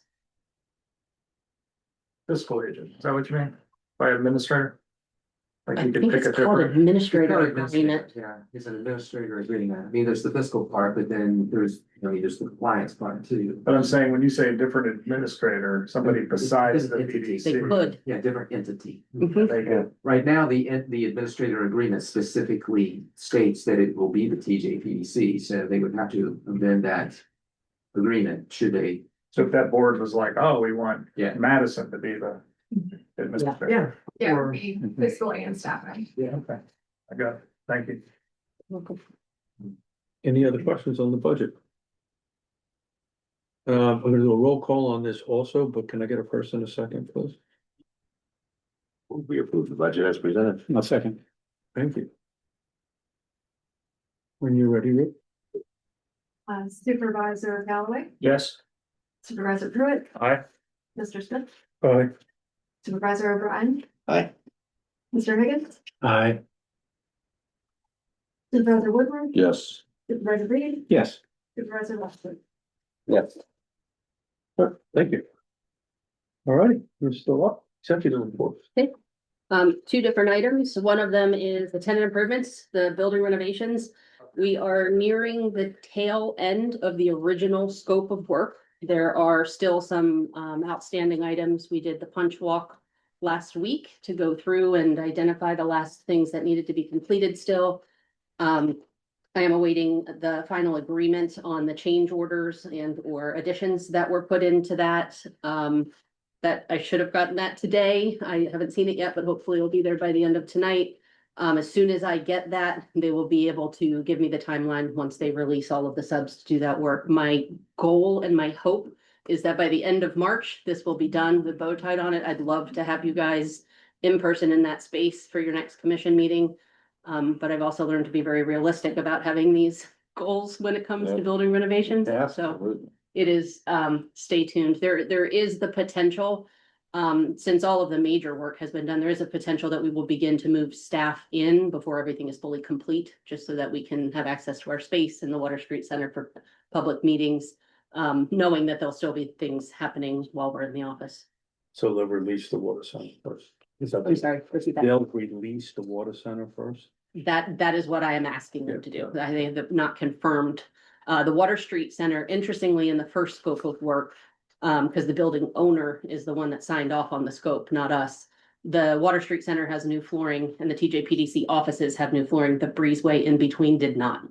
S10: Fiscal agent, is that what you mean? By administrator? Like
S6: I
S10: you could
S6: think
S10: pick a
S6: it's called
S10: different.
S6: administrator
S5: It's not
S6: agreement.
S5: administrator, yeah, it's an administrator agreement. I mean, there's the fiscal part, but then there's, there's the compliance part too.
S10: But I'm saying, when you say a different administrator, somebody besides the
S5: Different entity.
S6: They
S10: PDC.
S6: could.
S5: Yeah, different entity.
S6: Mhm.
S10: They could-
S5: Right now, the administrator agreement specifically states that it will be the TJPDC, so they would have to amend that agreement should they.
S10: So if that board was like, oh, we want
S5: Yeah.
S10: Madison to be the administrator.
S5: Yeah.
S3: Yeah,
S5: Or-
S3: be fiscal and staffing.
S10: Yeah, okay. I got it. Thank you.
S1: Any other questions on the budget? I'm gonna do a roll call on this also, but can I get a first and a second, please?
S2: We approve the budget as presented.
S12: A second.
S1: Thank you. When you're ready, Rick?
S3: Supervisor Galloway,
S10: Yes.
S3: Supervisor Pruitt,
S10: Aye.
S3: Mr. Smith,
S1: Aye.
S3: Supervisor O'Brien,
S2: Aye.
S3: Mr. Higgins,
S1: Aye.
S3: Supervisor Woodward,
S11: Yes.
S3: Supervisor Reed,
S12: Yes.
S3: Supervisor Lester.
S2: Yes.
S1: Thank you. All right, you're still up, executive report.
S6: Two different items. One of them is the tenant improvements, the building renovations. We are nearing the tail end of the original scope of work. There are still some outstanding items. We did the punch walk last week to go through and identify the last things that needed to be completed still. I am awaiting the final agreement on the change orders and or additions that were put into that. That I should have gotten that today. I haven't seen it yet, but hopefully it'll be there by the end of tonight. As soon as I get that, they will be able to give me the timeline once they release all of the subs to do that work. My goal and my hope is that by the end of March, this will be done with bow tied on it. I'd love to have you guys in person in that space for your next commission meeting. But I've also learned to be very realistic about having these goals when it comes to
S2: Yeah.
S6: building renovations. So
S2: Absolutely.
S6: it is, stay tuned. There is the potential, since all of the major work has been done, there is a potential that we will begin to move staff in before everything is fully complete, just so that we can have access to our space in the Water Street Center for public meetings, knowing that there'll still be things happening while we're in the office.
S1: So they'll release the water center first. Is that?
S6: I'm sorry, repeat that.
S1: They'll release the water center first?
S6: That is what I am asking them to do. They have not confirmed. The Water Street Center, interestingly, in the first scope of work, because the building owner is the one that signed off on the scope, not us. The Water Street Center has new flooring and the TJPDC offices have new flooring. The breezeway in between did not.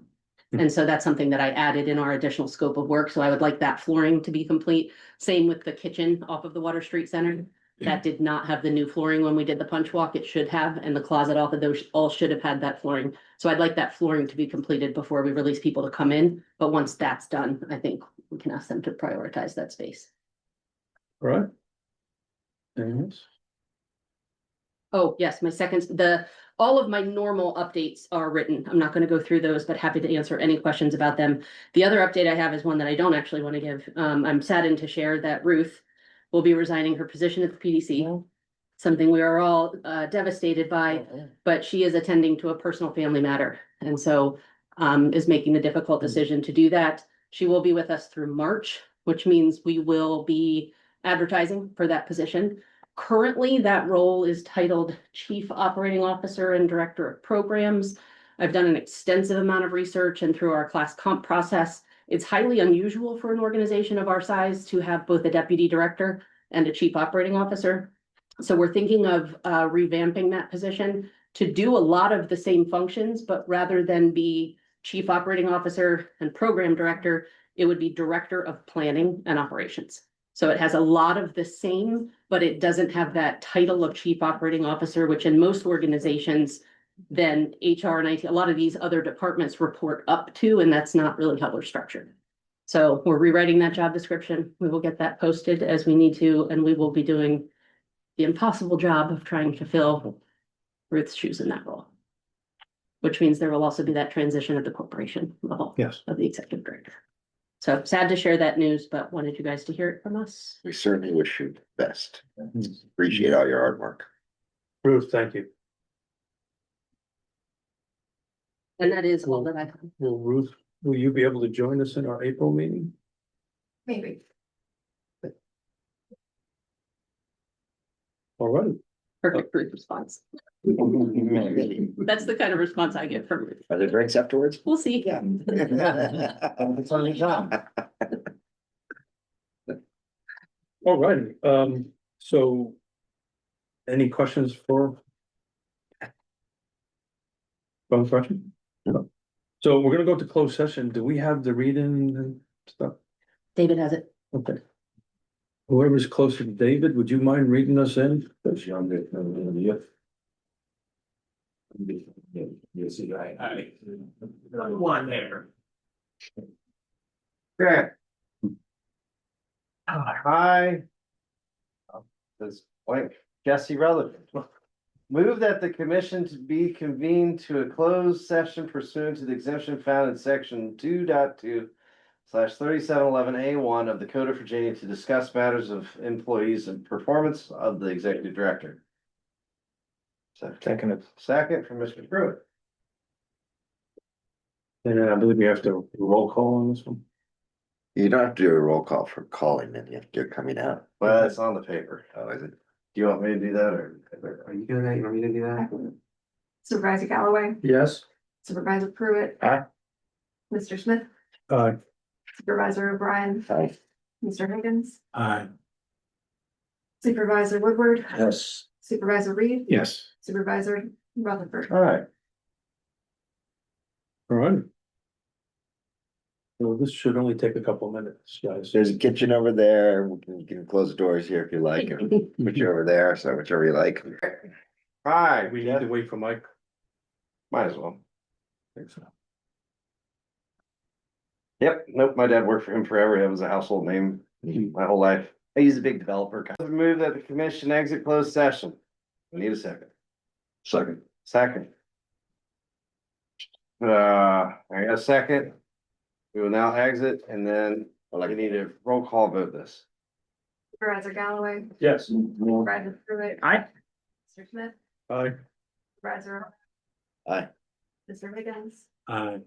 S6: And so that's something that I added in our additional scope of work. So I would like that flooring to be complete. Same with the kitchen off of the Water Street Center. That did not have the new flooring when we did the punch walk. It should have, and the closet off of those all should have had that flooring. So I'd like that flooring to be completed before we release people to come in. But once that's done, I think we can ask them to prioritize that space.
S1: All right. Anything else?
S6: Oh, yes, all of my normal updates are written. I'm not going to go through those, but happy to answer any questions about them. The other update I have is one that I don't actually want to give. I'm saddened to share that Ruth will be resigning her position at the PDC. Something we are all devastated by, but she is attending to a personal family matter. And so is making the difficult decision to do that. She will be with us through March, which means we will be advertising for that position. Currently, that role is titled Chief Operating Officer and Director of Programs. I've done an extensive amount of research, and through our class comp process, it's highly unusual for an organization of our size to have both a deputy director and a chief operating officer. So we're thinking of revamping that position to do a lot of the same functions, but rather than be chief operating officer and program director, it would be director of planning and operations. So it has a lot of the same, but it doesn't have that title of chief operating officer, which in most organizations, then HR and IT, a lot of these other departments report up to, and that's not really how we're structured. So we're rewriting that job description. We will get that posted as we need to, and we will be doing the impossible job of trying to fill Ruth's shoes in that role. Which means there will also be that transition at the corporation level.
S12: Yes.
S6: Of the executive director. So sad to share that news, but wanted you guys to hear it from us.
S2: We certainly wish you the best. Appreciate all your hard work.
S1: Ruth, thank you.
S6: And that is all that I have.
S1: Will Ruth, will you be able to join us in our April meeting?
S3: Maybe.
S1: All right.
S6: Perfect Ruth response.
S2: Maybe.
S6: That's the kind of response I get from Ruth.
S2: Are there drinks afterwards?
S6: We'll see.
S2: Yeah.
S4: It's on the job.
S1: All righty, so any questions for? One question? No. So we're gonna go to closed session. Do we have the read-in and stuff?
S6: David has it.
S1: Okay. Whoever's closer to David, would you mind reading us in?
S13: That's younger. You see, one there.
S4: Okay. Hi. This blank, Jesse Rutherford. Move that the commission to be convened to a closed session pursuant to the exemption found in section 2.2/3711A1 of the Code of Virginia to discuss matters of employees and performance of the executive director. Second from Mr. Pruitt.
S1: And I believe we have to roll call on this one.
S2: You don't have to do a roll call for calling them, you have to do it coming out.
S4: Well, it's on the paper.
S2: Oh, is it?
S4: Do you want me to do that or?
S5: Are you doing that? You want me to do that?
S3: Supervisor Galloway,
S1: Yes.
S3: Supervisor Pruitt.
S2: Aye.
S3: Mr. Smith, Supervisor O'Brien,
S2: Aye.
S3: Mr. Higgins,
S7: Aye.
S3: Supervisor Woodward,
S11: Yes.
S3: Supervisor Reed,
S12: Yes.
S3: Supervisor Rutherford.
S4: All right.
S1: All right. Well, this should only take a couple of minutes, guys.
S2: There's a kitchen over there, you can close the doors here if you like, and put you over there, so whichever you like.
S4: Hi,
S1: We need to wait for Mike.
S4: might as well.
S1: Think so.
S4: Yep, nope, my dad worked for him forever. That was a household name my whole life. He's a big developer. Move that the commission exit closed session. We need a second.
S11: Second.
S4: Second. I got a second. We will now exit and then we need a roll call vote this.
S3: Supervisor Galloway,
S1: Yes.
S3: Supervisor Pruitt.
S12: Aye.
S3: Mr. Smith,
S1: Aye.
S3: Supervisor.
S2: Aye.
S3: Mr. Higgins,
S7: Aye.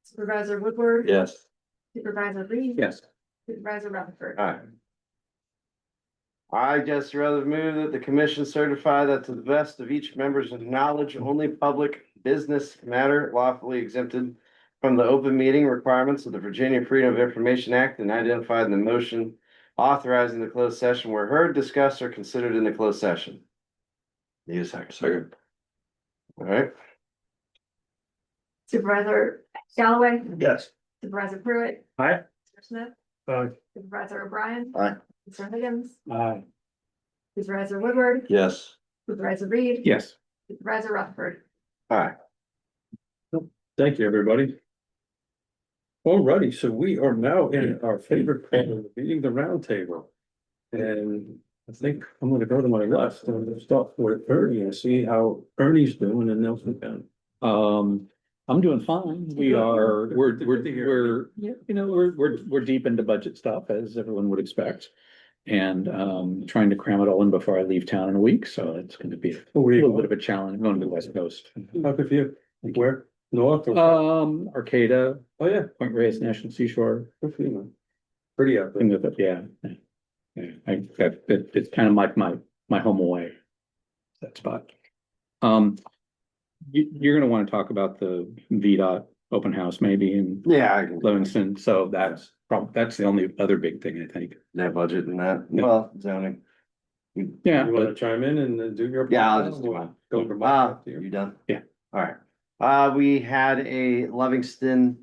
S3: Supervisor Woodward.
S11: Yes.
S3: Supervisor Reed.
S12: Yes.
S3: Supervisor Rutherford.
S4: All right. I just rather move that the commission certify that to the best of each member's knowledge, only public business matter lawfully exempted from the open meeting requirements of the Virginia Freedom of Information Act and identified in the motion authorizing the closed session were heard, discussed, or considered in the closed session. Need a second.
S11: Second.
S4: All right.
S3: Supervisor Galloway,
S1: Yes.
S3: Supervisor Pruitt.
S1: Aye.
S3: Mr. Smith,
S1: Aye.
S3: Supervisor O'Brien.
S2: Aye.
S3: Mr. Higgins,
S12: Aye.
S3: Supervisor Woodward,
S11: Yes.
S3: Supervisor Reed.
S12: Yes.
S3: Supervisor Rutherford.
S2: Alright,
S1: Thank you, everybody. Alrighty, so we are now in our favorite part of the meeting, the roundtable. And I think I'm gonna go to my left and I'm gonna start with Ernie and see how Ernie's doing in Nelson County.
S12: I'm doing fine. We are, yeah, you know, we're deep into budget stuff, as everyone would expect. And, trying to cram it all in before I leave town in a week, so it's gonna be a little bit of a challenge. I'm going to the West Coast.
S1: How good for you? Where? North or?
S12: Arcata,
S1: Oh, yeah.
S12: Point Reyes National Seashore.
S1: Good for you, man. Pretty out there.
S12: Yeah. Yeah, it's kind of like my home away. That spot. You're gonna want to talk about the VDOT open house maybe in
S4: Yeah, I can,
S12: Livingston, so that's the only other big thing, I think.
S4: that budget and that,
S12: Yeah.
S4: well, zoning.
S12: Yeah,
S1: You wanna chime in and then do your?
S4: Yeah, I'll just do mine.
S1: Go from my to
S4: You
S1: you.
S4: done?
S12: Yeah.
S4: Alright. We had a Livingston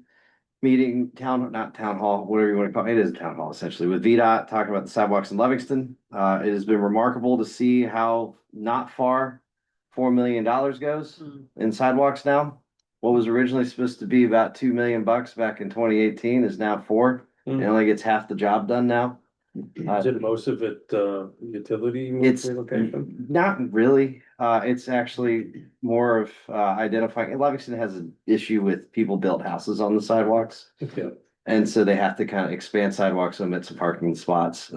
S4: meeting, not town hall, whatever you wanna call it. It is a town hall essentially, with VDOT talking about the sidewalks in Livingston. It has been remarkable to see how not far $4 million goes in sidewalks now. What was originally supposed to be about $2 million back in 2018 is now 4. It only gets half the job done now.
S1: Is it most of it, utility
S4: It's
S1: relocation?
S4: not really. It's actually more of identifying. Livingston has an issue with people built houses on the sidewalks.
S1: Yeah.
S4: And so they have to kind of expand sidewalks, omit some parking spots.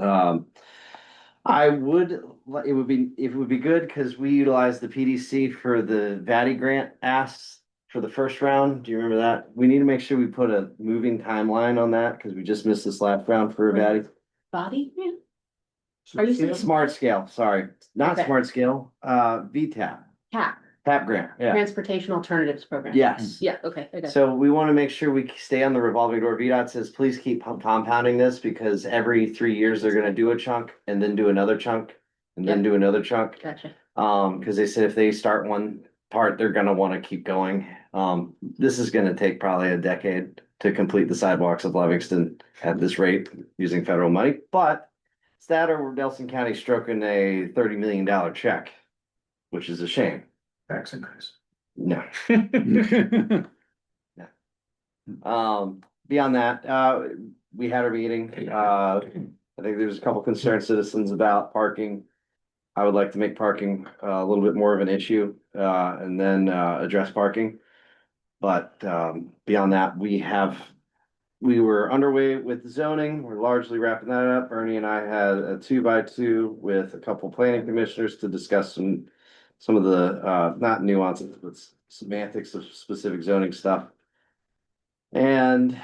S4: It would be good because we utilized the PDC for the VATI grant asks for the first round. Do you remember that? We need to make sure we put a moving timeline on that because we just missed this last round for a VATI.
S6: Body, yeah. Are you saying
S4: Smart scale, sorry, not
S6: Okay.
S4: smart scale, VTAP, TAP grant, yeah,
S6: Transportation Alternatives Program?
S4: yes.
S6: Yeah, okay, I got it.
S4: So we want to make sure we stay on the revolving door. VDOT says, please keep compounding this because every 3 years they're gonna do a chunk and then do another chunk. And then
S6: Yep.
S4: do another chunk.
S6: Gotcha.
S4: Cause they said if they start one part, they're gonna wanna keep going. This is gonna take probably a decade to complete the sidewalks of Livingston at this rate using federal money, but it's that or Nelson County stroking a $30 million check, which is a shame.
S10: Tax increase.
S4: No. Beyond that, we had a meeting, I think there's a couple concerned citizens about parking. I would like to make parking a little bit more of an issue, and then, address parking. But, beyond that, we were underway with zoning, we're largely wrapping that up. Bernie and I had a 2x2 with a couple planning commissioners to discuss some of the, not nuances, but semantics of specific zoning stuff. And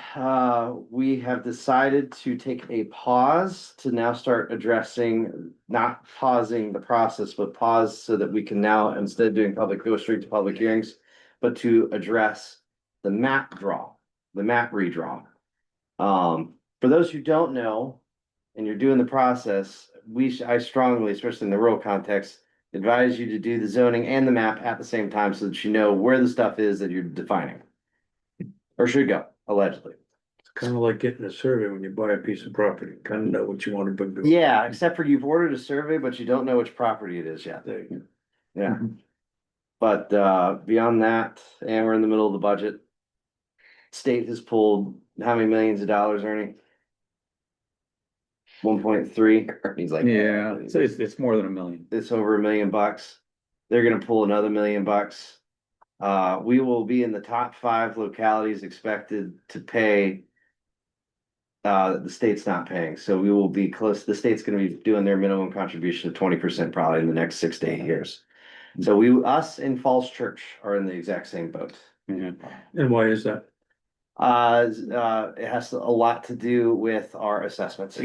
S4: we have decided to take a pause to now start addressing, not pausing the process, but pause so that we can now, instead of doing go straight to public hearings, but to address the map redraw. For those who don't know, and you're doing the process, I strongly, especially in the rural context, advise you to do the zoning and the map at the same time so that you know where the stuff is that you're defining. Or should go, allegedly.
S1: It's kind of like getting a survey when you buy a piece of property, kind of know what you want to do.
S4: Yeah, except for you've ordered a survey, but you don't know which property it is yet.
S1: There you go.
S4: Yeah. But beyond that, and we're in the middle of the budget. State has pulled how many millions of dollars, Ernie? 1.3. He's like,
S12: Yeah, so it's more than $1 million.
S4: it's over $1 million. They're gonna pull another $1 million. We will be in the top 5 localities expected to pay. The state's not paying, so we will be close. The state's gonna be doing their minimum contribution of 20% probably in the next 6 to 8 years. So us and Falls Church are in the exact same boat.
S12: Yeah.
S1: And why is that?
S4: It has a lot to do with our assessments.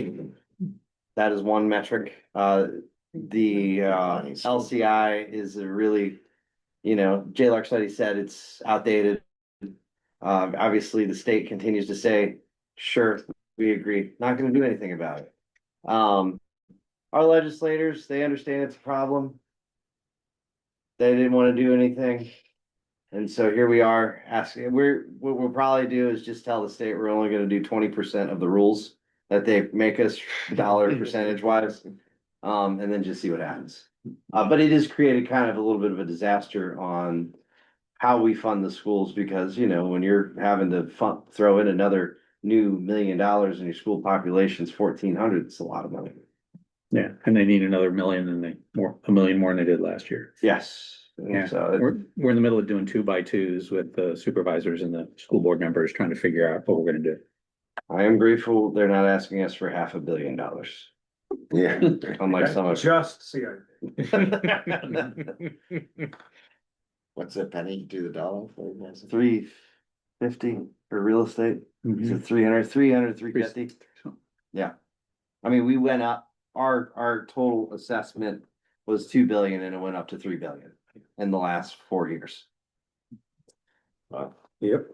S4: That is one metric. The LCI is a really, JLARC study said it's outdated. Obviously, the state continues to say, sure, we agree, not gonna do anything about it. Our legislators, they understand it's a problem. They didn't want to do anything. And so here we are asking, what we'll probably do is just tell the state we're only gonna do 20% of the rules that they make us dollar percentage wise. And then just see what happens. But it has created kind of a little bit of a disaster on how we fund the schools, because, you know, when you're having to throw in another new $1 million and your school population's 1,400, it's a lot of money.
S12: Yeah, and they need another million and $1 million more than they did last year.
S4: Yes.
S12: Yeah,
S4: So
S12: we're in the middle of doing 2x2s with the supervisors and the school board members trying to figure out what we're gonna do.
S4: I am grateful they're not asking us for $500 million.
S2: Yeah.
S4: Unlike some of.
S10: Just CIP.
S2: What's a penny to the dollar?
S4: 350 for real estate. Is it 300, 350? Yeah. I mean, we went up, our total assessment was 2 billion and it went up to 3 billion in the last 4 years.
S1: Yep.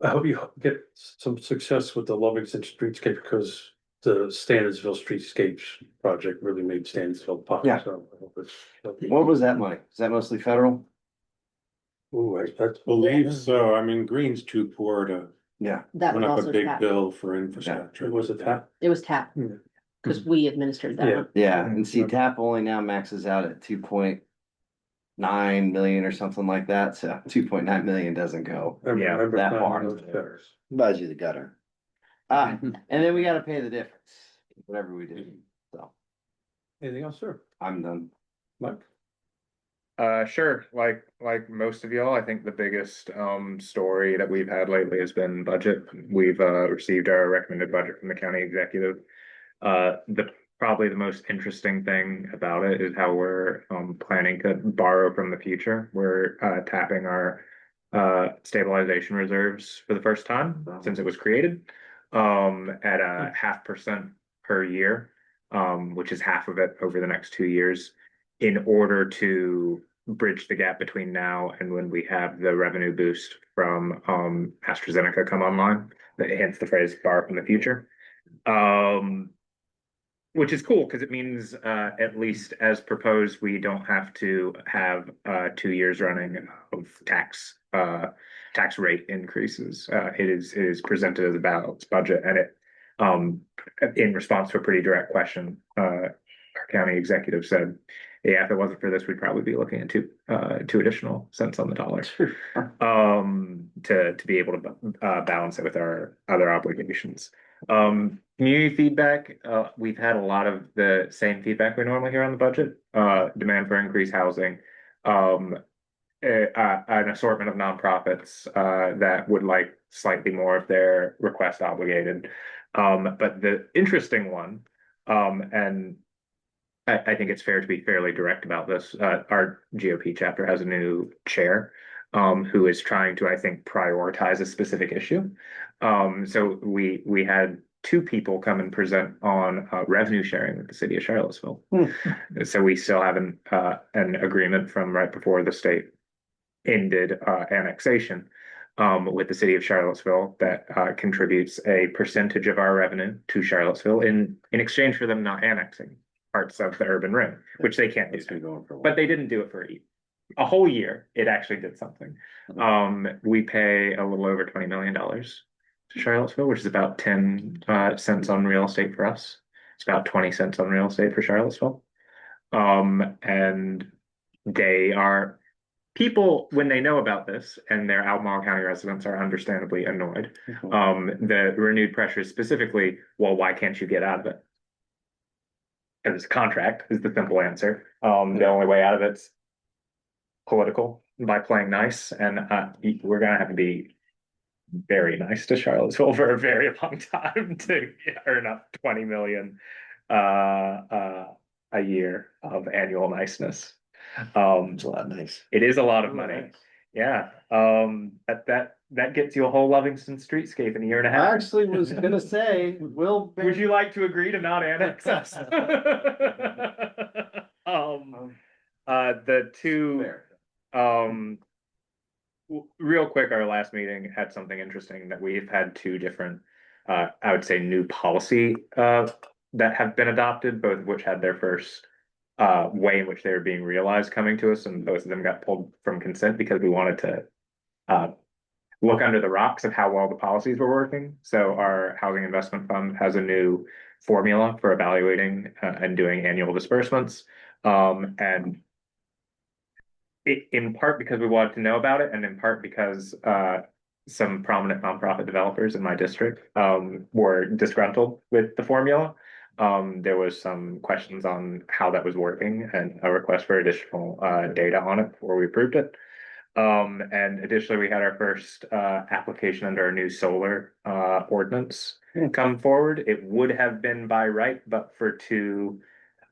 S1: I hope you get some success with the Livingston Streetscape, because the Standardsville Streetscapes project really made Standardsville pop.
S4: Yeah.
S1: So I hope it's.
S4: What was that money? Is that mostly federal?
S1: Ooh, I
S7: Believe so. I mean, Greene's too poor to
S4: Yeah.
S6: That
S7: run
S6: was
S7: up a
S6: also
S7: big
S6: TAP.
S7: bill for infrastructure.
S1: It was a tap.
S6: It was TAP,
S1: Yeah.
S6: because we administered that.
S1: Yeah.
S4: Yeah, and see, TAP only now maxes out at 2.9 million or something like that, so 2.9 million doesn't go.
S1: I remember
S4: that
S1: finding
S4: far.
S1: those better.
S2: Buys you the gutter.
S4: And then we gotta pay the difference, whatever we do, so
S1: Anything else, sir?
S4: I'm done.
S1: Mike?
S9: Sure, like most of y'all, I think the biggest story that we've had lately has been budget. We've received our recommended budget from the county executive. Probably the most interesting thing about it is how we're planning to borrow from the future. We're tapping our stabilization reserves for the first time since it was created at a 0.5% per year, which is half of it over the next 2 years, in order to bridge the gap between now and when we have the revenue boost from AstraZeneca come online. Hence the phrase borrow from the future. Which is cool because it means at least as proposed, we don't have to have 2 years running of tax rate increases. It is presented as a balanced budget, and it in response to a pretty direct question, our county executive said, "Yeah, if it wasn't for this, we'd probably be looking at two additional cents on the dollar to be able to balance it with our other obligations." Community feedback, we've had a lot of the same feedback we normally hear on the budget, demand for increased housing, an assortment of nonprofits that would like slightly more of their request obligated. But the interesting one, and I think it's fair to be fairly direct about this, our GOP chapter has a new chair who is trying to, I think, prioritize a specific issue. So we had 2 people come and present on revenue sharing with the city of Charlottesville. So we still have an agreement from right before the state ended annexation with the city of Charlottesville that contributes a percentage of our revenue to Charlottesville in exchange for them not annexing parts of the urban ring, which they can't do. But they didn't do it for a whole year. It actually did something. We pay a little over $20 million to Charlottesville, which is about 10 cents on real estate for us. It's about 20 cents on real estate for Charlottesville. And they are people, when they know about this, and their Albemarle County residents are understandably annoyed. The renewed pressure is specifically, well, why can't you get out of it? Because it's a contract is the simple answer. The only way out of it's political by playing nice, and we're gonna have to be very nice to Charlottesville for a very long time to earn up 20 million a year of annual niceness.
S2: It's a lot nice.
S9: It is a lot of money. Yeah. That gets you a whole Livingston streetscape in a year and a
S4: I
S9: half.
S4: actually was gonna say,
S9: Would you like to agree to not annex us? The two, real quick, our last meeting had something interesting that we've had 2 different, I would say, new policy that have been adopted, both of which had their first way in which they were being realized coming to us, and both of them got pulled from consent because we wanted to look under the rocks of how well the policies were working. So our housing investment fund has a new formula for evaluating and doing annual disbursements. And in part because we wanted to know about it, and in part because some prominent nonprofit developers in my district were disgruntled with the formula. There was some questions on how that was working and a request for additional data on it before we approved it. And additionally, we had our first application under our new solar ordinance come forward. It would have been by right, but for two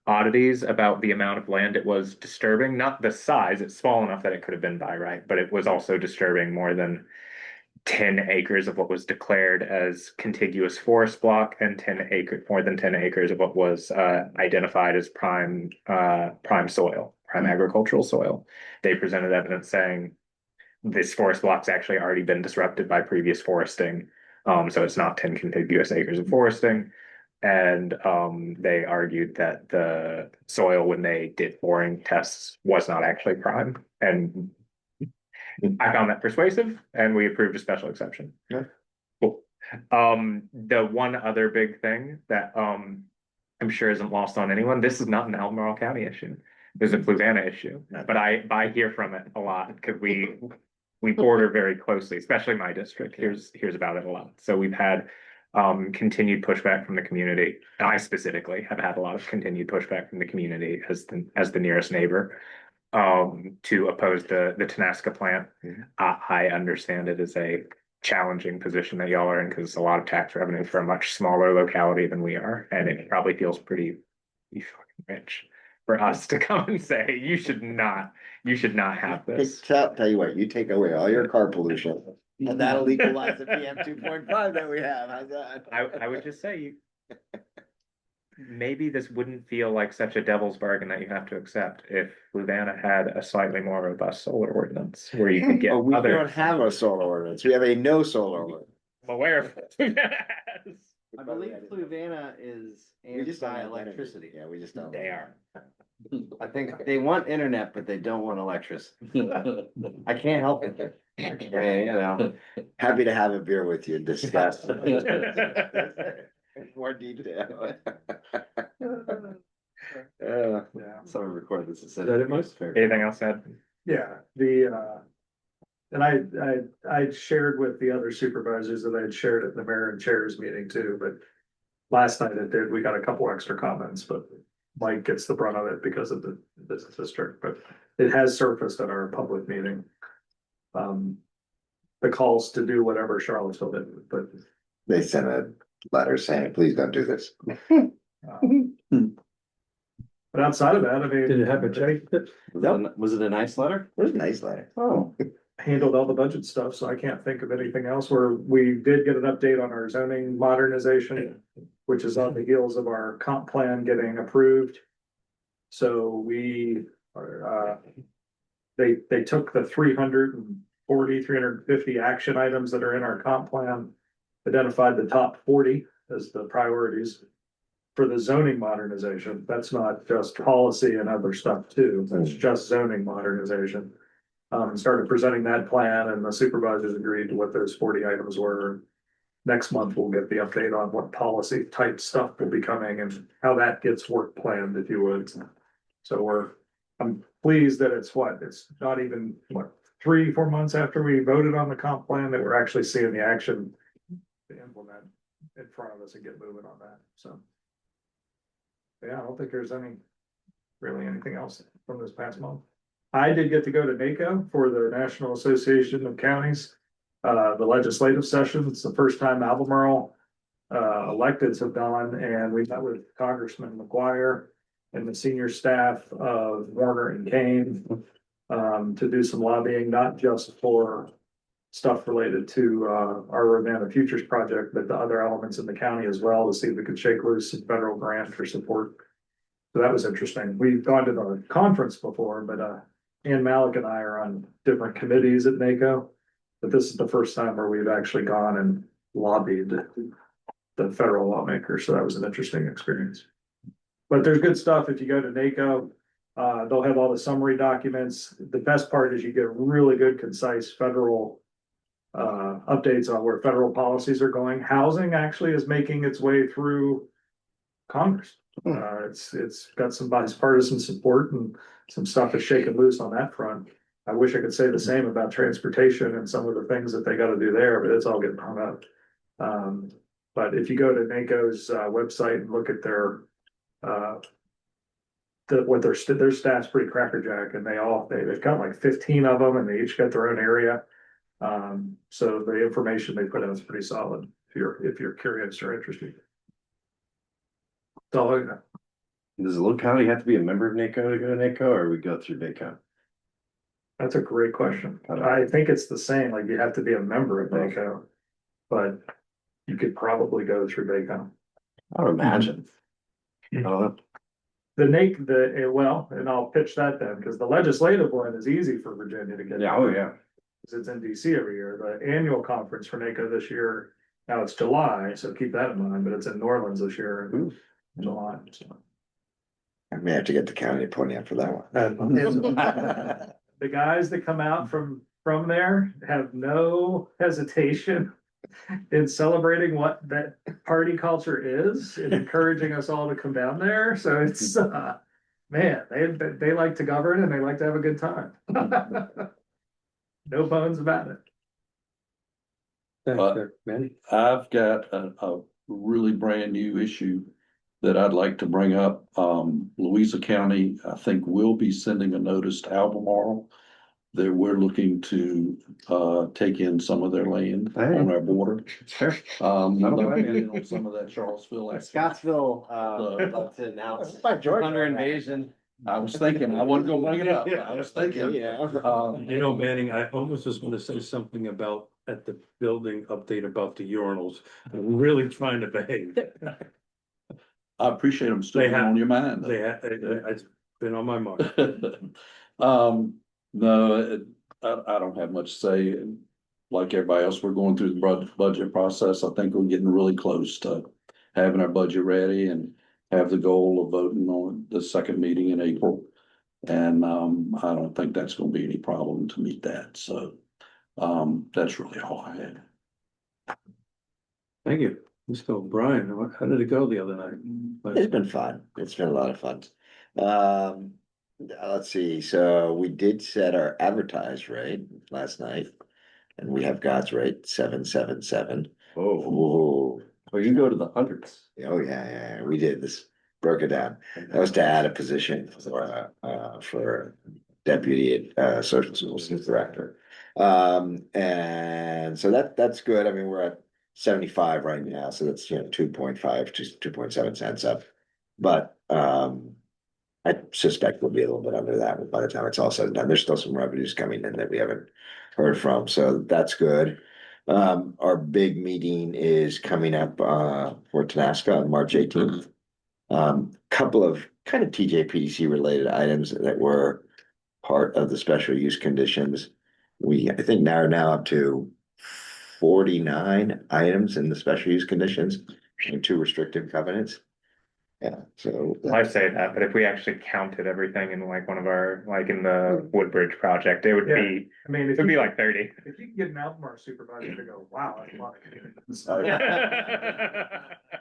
S9: oddities about the amount of land it was disturbing, not the size, it's small enough that it could have been by right, but it was also disturbing more than 10 acres of what was declared as contiguous forest block and more than 10 acres of what was identified as prime soil, prime agricultural soil. They presented evidence saying this forest block's actually already been disrupted by previous foresting. So it's not 10 contiguous acres of foresting. And they argued that the soil, when they did boring tests, was not actually prime. And I found that persuasive, and we approved a special exception.
S2: Yeah.
S9: Cool. The one other big thing that I'm sure isn't lost on anyone, this is not an Albemarle County issue. There's a Fluvanna issue, but I hear from it a lot because we border very closely, especially my district hears about it a lot. So we've had continued pushback from the community. I specifically have had a lot of continued pushback from the community as the nearest neighbor to oppose the Tenasca plant. I understand it as a challenging position that y'all are in because it's a lot of tax revenue for a much smaller locality than we are, and it probably feels pretty fucking rich for us to come and say you should not have this.
S2: Tell you what, you take away all your car pollution. And that'll equalize the PM 2.5 that we have. How's that?
S9: I would just say maybe this wouldn't feel like such a devil's bargain that you have to accept if Fluvanna had a slightly more robust solar ordinance where you could get
S2: But we
S9: other.
S2: don't have a solar ordinance. We have a no solar ordinance.
S9: I'm aware of it.
S4: I believe Fluvanna is
S2: We just don't have
S4: anti-electricity.
S2: Yeah, we just don't.
S9: They are.
S4: I think they want internet, but they don't want electricity. I can't help it. Okay, you know.
S2: Happy to have a beer with you and discuss. More detail.
S10: Yeah,
S4: Someone record this.
S1: Is that it, Mike?
S9: Anything else, Ed?
S10: yeah, and I shared with the other supervisors that I had shared at the mayor and chairs meeting too, but last night we got a couple extra comments, but Mike gets the brunt of it because of the business district, but it has surfaced at our public meeting. The calls to do whatever Charlottesville did, but
S2: They sent a letter saying, please don't do this.
S10: but outside of that, I mean.
S1: Did it have a check?
S4: Was it a nice letter?
S2: It was a nice letter.
S4: Oh.
S10: Handled all the budget stuff, so I can't think of anything else. Where we did get an update on our zoning modernization, which is on the heels of our comp plan getting approved. So we are, they took the 350 action items that are in our comp plan, identified the top 40 as the priorities for the zoning modernization. That's not just policy and other stuff too. That's just zoning modernization. Started presenting that plan and the supervisors agreed to what those 40 items were. Next month, we'll get the update on what policy type stuff will be coming and how that gets work planned, if you would. So I'm pleased that it's not even 3-4 months after we voted on the comp plan that we're actually seeing the action to implement in front of us and get moving on that, so. Yeah, I don't think there's really anything else from this past month. I did get to go to NACO for the National Association of Counties, the legislative session. It's the first time Albemarle electeds have gone, and we met with Congressman McGuire and the senior staff of Warner and Kane to do some lobbying, not just for stuff related to our Ravenna Futures project, but the other elements in the county as well, to see if we could shake loose some federal grant for support. So that was interesting. We've gone to the conference before, but Ann Malik and I are on different committees at NACO. But this is the first time where we've actually gone and lobbied the federal lawmakers. So that was an interesting experience. But there's good stuff if you go to NACO. They'll have all the summary documents. The best part is you get really good, concise federal updates on where federal policies are going. Housing actually is making its way through Congress. It's got some bipartisan support and some stuff is shaking loose on that front. I wish I could say the same about transportation and some of the things that they gotta do there, but it's all getting hung up. But if you go to NACO's website and look at their their staff's pretty crackerjack, and they've got like 15 of them, and they each got their own area. So the information they put out is pretty solid if you're curious or interested. That's all I got.
S13: Does the locality have to be a member of NACO to go to NACO, or we go through NACO?
S10: That's a great question. I think it's the same, like you have to be a member of NACO, but you could probably go through NACO.
S13: I would imagine. I don't know.
S10: Well, and I'll pitch that then, because the legislative one is easy for Virginia to get.
S13: Yeah, oh, yeah.
S10: Because it's in DC every year. The annual conference for NACO this year, now it's July, so keep that in mind, but it's in New Orleans this year in July. So.
S2: I may have to get the county appointed up for that one.
S10: And the guys that come out from there have no hesitation in celebrating what that party culture is and encouraging us all to come down there. So it's man, they like to govern and they like to have a good time. No bones about it.
S1: Manny?
S11: I've got a really brand new issue that I'd like to bring up. Louisa County, I think, will be sending a notice to Albemarle that we're looking to take in some of their land on our border.
S13: Sure.
S11: Depending on some of that Charlottesville.
S4: Scottsville, about to announce under invasion.
S11: I was thinking, I wasn't gonna bring it up. I was thinking.
S1: You know, Manning, I almost was gonna say something about at the building update about the urinals. I'm really trying to behave.
S11: I appreciate them still on your mind.
S1: It's been on my mind.
S11: No, I don't have much to say. Like everybody else, we're going through the budget process. I think we're getting really close to having our budget ready and have the goal of voting on the second meeting in April. And I don't think that's gonna be any problem to meet that. So that's really all I had.
S1: Thank you. Let's go, Brian. How did it go the other night?
S2: It's been fun. It's been a lot of fun. Let's see. So we did set our advertised rate last night, and we have God's rate 777.
S13: Oh, well, you go to the hundreds.
S2: Oh yeah. We did this. Broke it down. That was to add a position for deputy social services director. And so that's good. I mean, we're at 75 right now, so that's 2.5 to 2.7 cents up. But I suspect we'll be a little bit under that by the time it's all said and done. There's still some revenues coming in that we haven't heard from, so that's good. Our big meeting is coming up for Tenaska on March 18th. Couple of kind of TJPDC related items that were part of the special use conditions. I think now up to 49 items in the special use conditions and 2 restrictive covenants. Yeah, so
S9: I say that, but if we actually counted everything in like one of our, like in the Woodbridge project, it would be,
S10: I mean,
S9: it would be like 30.
S10: If you can get an Albemarle supervisor to go, wow, that's a lot of communities.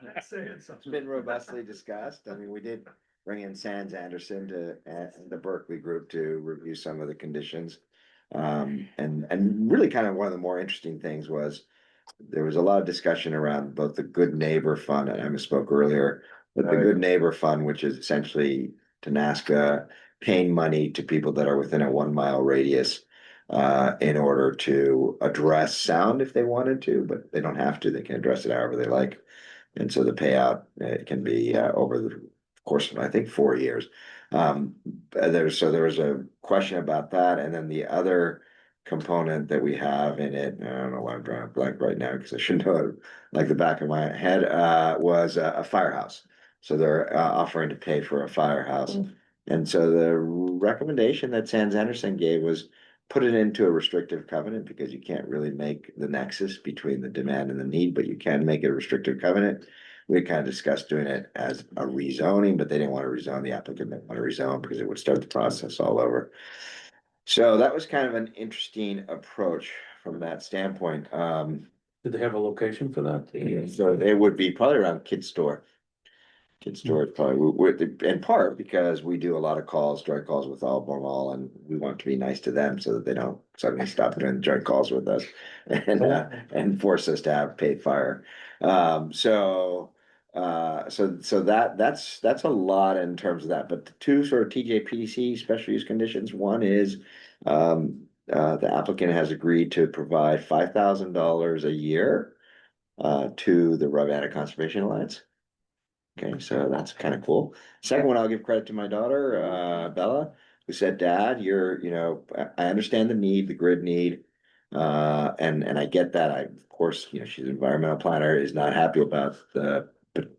S10: That's saying
S2: it's
S10: something.
S2: been robustly discussed. I mean, we did bring in Sands Anderson and the Berkeley group to review some of the conditions. And really kind of one of the more interesting things was there was a lot of discussion around both the Good Neighbor Fund, and I misspoke earlier, but the Good Neighbor Fund, which is essentially Tenaska paying money to people that are within a 1 mile radius in order to address sound if they wanted to, but they don't have to. They can address it however they like. And so the payout can be over the course of, I think, 4 years. There was a question about that. And then the other component that we have in it, I don't know why I'm drawing a blank right now because I should know it like the back of my head, was a firehouse. So they're offering to pay for a firehouse. And so the recommendation that Sands Anderson gave was put it into a restrictive covenant because you can't really make the nexus between the demand and the need, but you can make it a restrictive covenant. We kind of discussed doing it as a rezoning, but they didn't want to rezone. The applicant didn't want to rezone because it would start the process all over. So that was kind of an interesting approach from that standpoint.
S1: Did they have a location for that?
S2: So it would be probably around Kid's Store. Kid's Store is probably, in part because we do a lot of calls, joint calls with Albemarle, and we want to be nice to them so that they don't suddenly stop doing joint calls with us and force us to have paid fire. So that's a lot in terms of that. But the two sort of TJPDC special use conditions, one is the applicant has agreed to provide $5,000 a year to the Fluvanna Conservation Alliance. Okay, so that's kind of cool. Second one, I'll give credit to my daughter, Bella, who said, Dad, I understand the need, the grid need. And I get that. Of course, she's an environmental planner, is not happy about the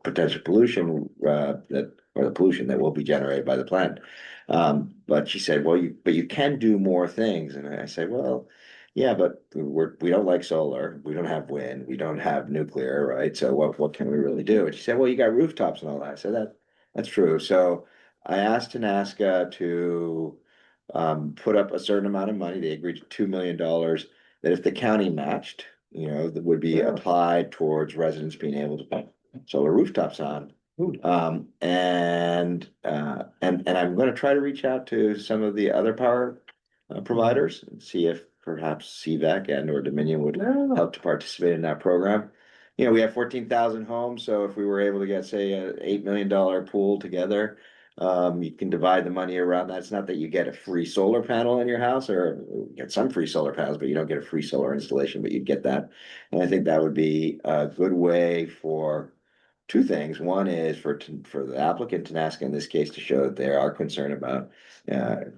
S2: potential pollution, or the pollution that will be generated by the plant. But she said, well, you can do more things. And I said, well, yeah, but we don't like solar, we don't have wind, we don't have nuclear, right? So what can we really do? And she said, well, you got rooftops and all that. I said, that's true. So I asked TANASCA to put up a certain amount of money. They agreed to $2 million that if the county matched, that would be applied towards residents being able to put solar rooftops on. And I'm going to try to reach out to some of the other power providers and see if perhaps CVAC and or Dominion would help to participate in that program. We have 14,000 homes, so if we were able to get, say, a $8 million pool together, you can divide the money around that. It's not that you get a free solar panel in your house, or get some free solar panels, but you don't get a free solar installation, but you'd get that. And I think that would be a good way for two things. One is for the applicant to ask in this case to show that they are concerned about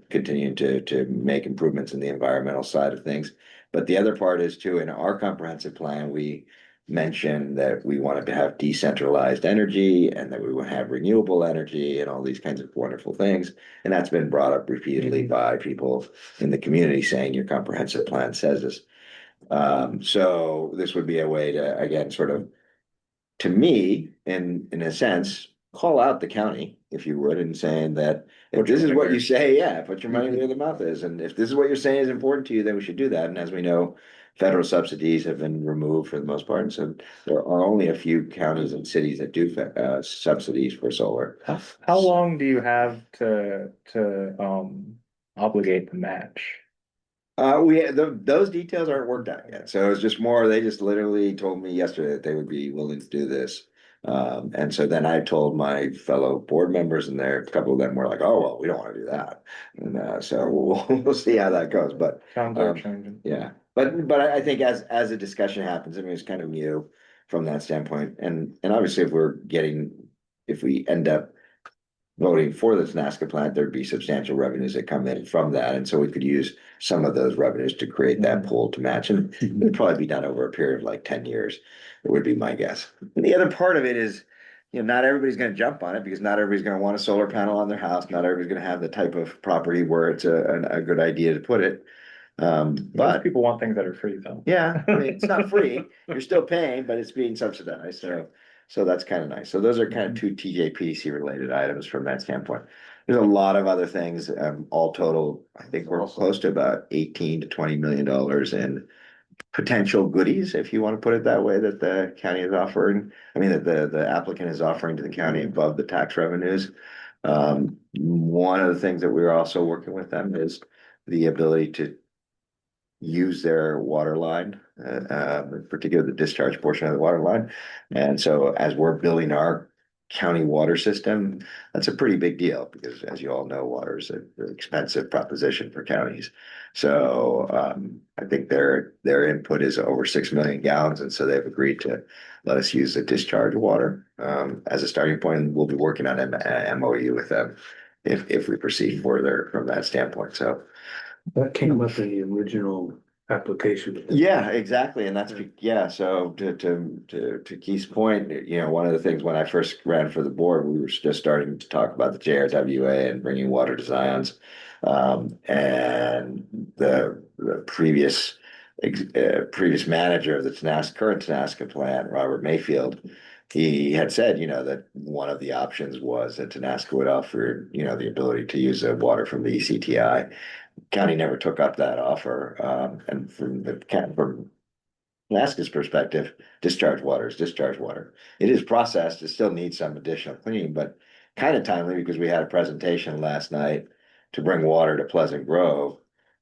S2: continuing to make improvements in the environmental side of things. But the other part is too, in our comprehensive plan, we mentioned that we wanted to have decentralized energy and that we would have renewable energy and all these kinds of wonderful things. And that's been brought up repeatedly by people in the community saying your comprehensive plan says this. So this would be a way to, again, sort of, to me, in a sense, call out the county, if you would, and saying that if this is what you say, put your money where the mouth is. And if this is what you're saying is important to you, then we should do that. And as we know, federal subsidies have been removed for the most part. And so there are only a few counties and cities that do subsidies for solar.
S9: How long do you have to obligate the match?
S2: Those details aren't worked out yet. So it's just more, they just literally told me yesterday that they would be willing to do this. And so then I told my fellow board members, and a couple of them were like, oh, well, we don't want to do that. And so we'll see how that goes. But
S9: sounds like changing.
S2: Yeah. But I think as a discussion happens, I mean, it's kind of new from that standpoint. And obviously if we end up voting for this NASCA plant, there'd be substantial revenues that come in from that. And so we could use some of those revenues to create that pool to match. And it would probably be done over a period of like 10 years. It would be my guess. And the other part of it is, not everybody's going to jump on it, because not everybody's going to want a solar panel on their house. Not everybody's going to have the type of property where it's a good idea to put it.
S9: Most
S2: But
S9: people want things that are free, though.
S2: yeah, I mean, it's not free. You're still paying, but it's being subsidized. So that's kind of nice. So those are kind of two TJPDC related items from that standpoint. There's a lot of other things, all total, I think we're close to about 18 to $20 million in potential goodies, if you want to put it that way, that the county is offering. I mean, that the applicant is offering to the county above the tax revenues. One of the things that we're also working with them is the ability to use their water line, particularly the discharge portion of the water line. And so as we're building our county water system, that's a pretty big deal, because as you all know, water is a very expensive proposition for counties. So I think their input is over 6 million gallons. And so they've agreed to let us use the discharge water as a starting point. And we'll be working on an MOU with them if we proceed further from that standpoint. So
S1: That came up in the original application.
S2: yeah, exactly. And that's, so to Keith's point, one of the things when I first ran for the board, we were just starting to talk about the JRWA and bringing water to Zions. And the previous manager of the current TANASCA plant, Robert Mayfield, he had said, that one of the options was that Tenasco would offer, the ability to use the water from the ECTI. County never took up that offer, and from Alaska's perspective, discharge water is discharge water. It is processed, it still needs some additional cleaning, but kind of timely because we had a presentation last night to bring water to Pleasant Grove.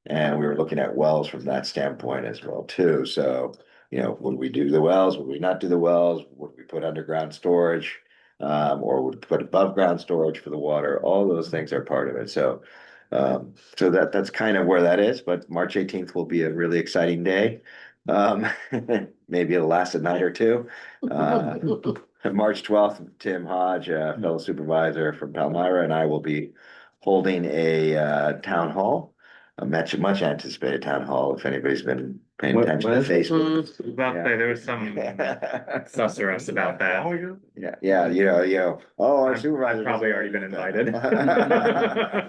S2: And we were looking at wells from that standpoint as well too. So, would we do the wells? Would we not do the wells? Would we put underground storage? Or would we put above ground storage for the water? All those things are part of it. So, that's kind of where that is, but March 18th will be a really exciting day. Maybe it'll last a night or two. March 12th, Tim Hodge, fellow supervisor from Palmyra, and I will be holding a town hall, a much anticipated town hall. If anybody's been paying attention to Facebook.
S9: About to say, there was some susurrus about that.
S2: Yeah. Oh, our supervisor.
S9: I've probably already been invited.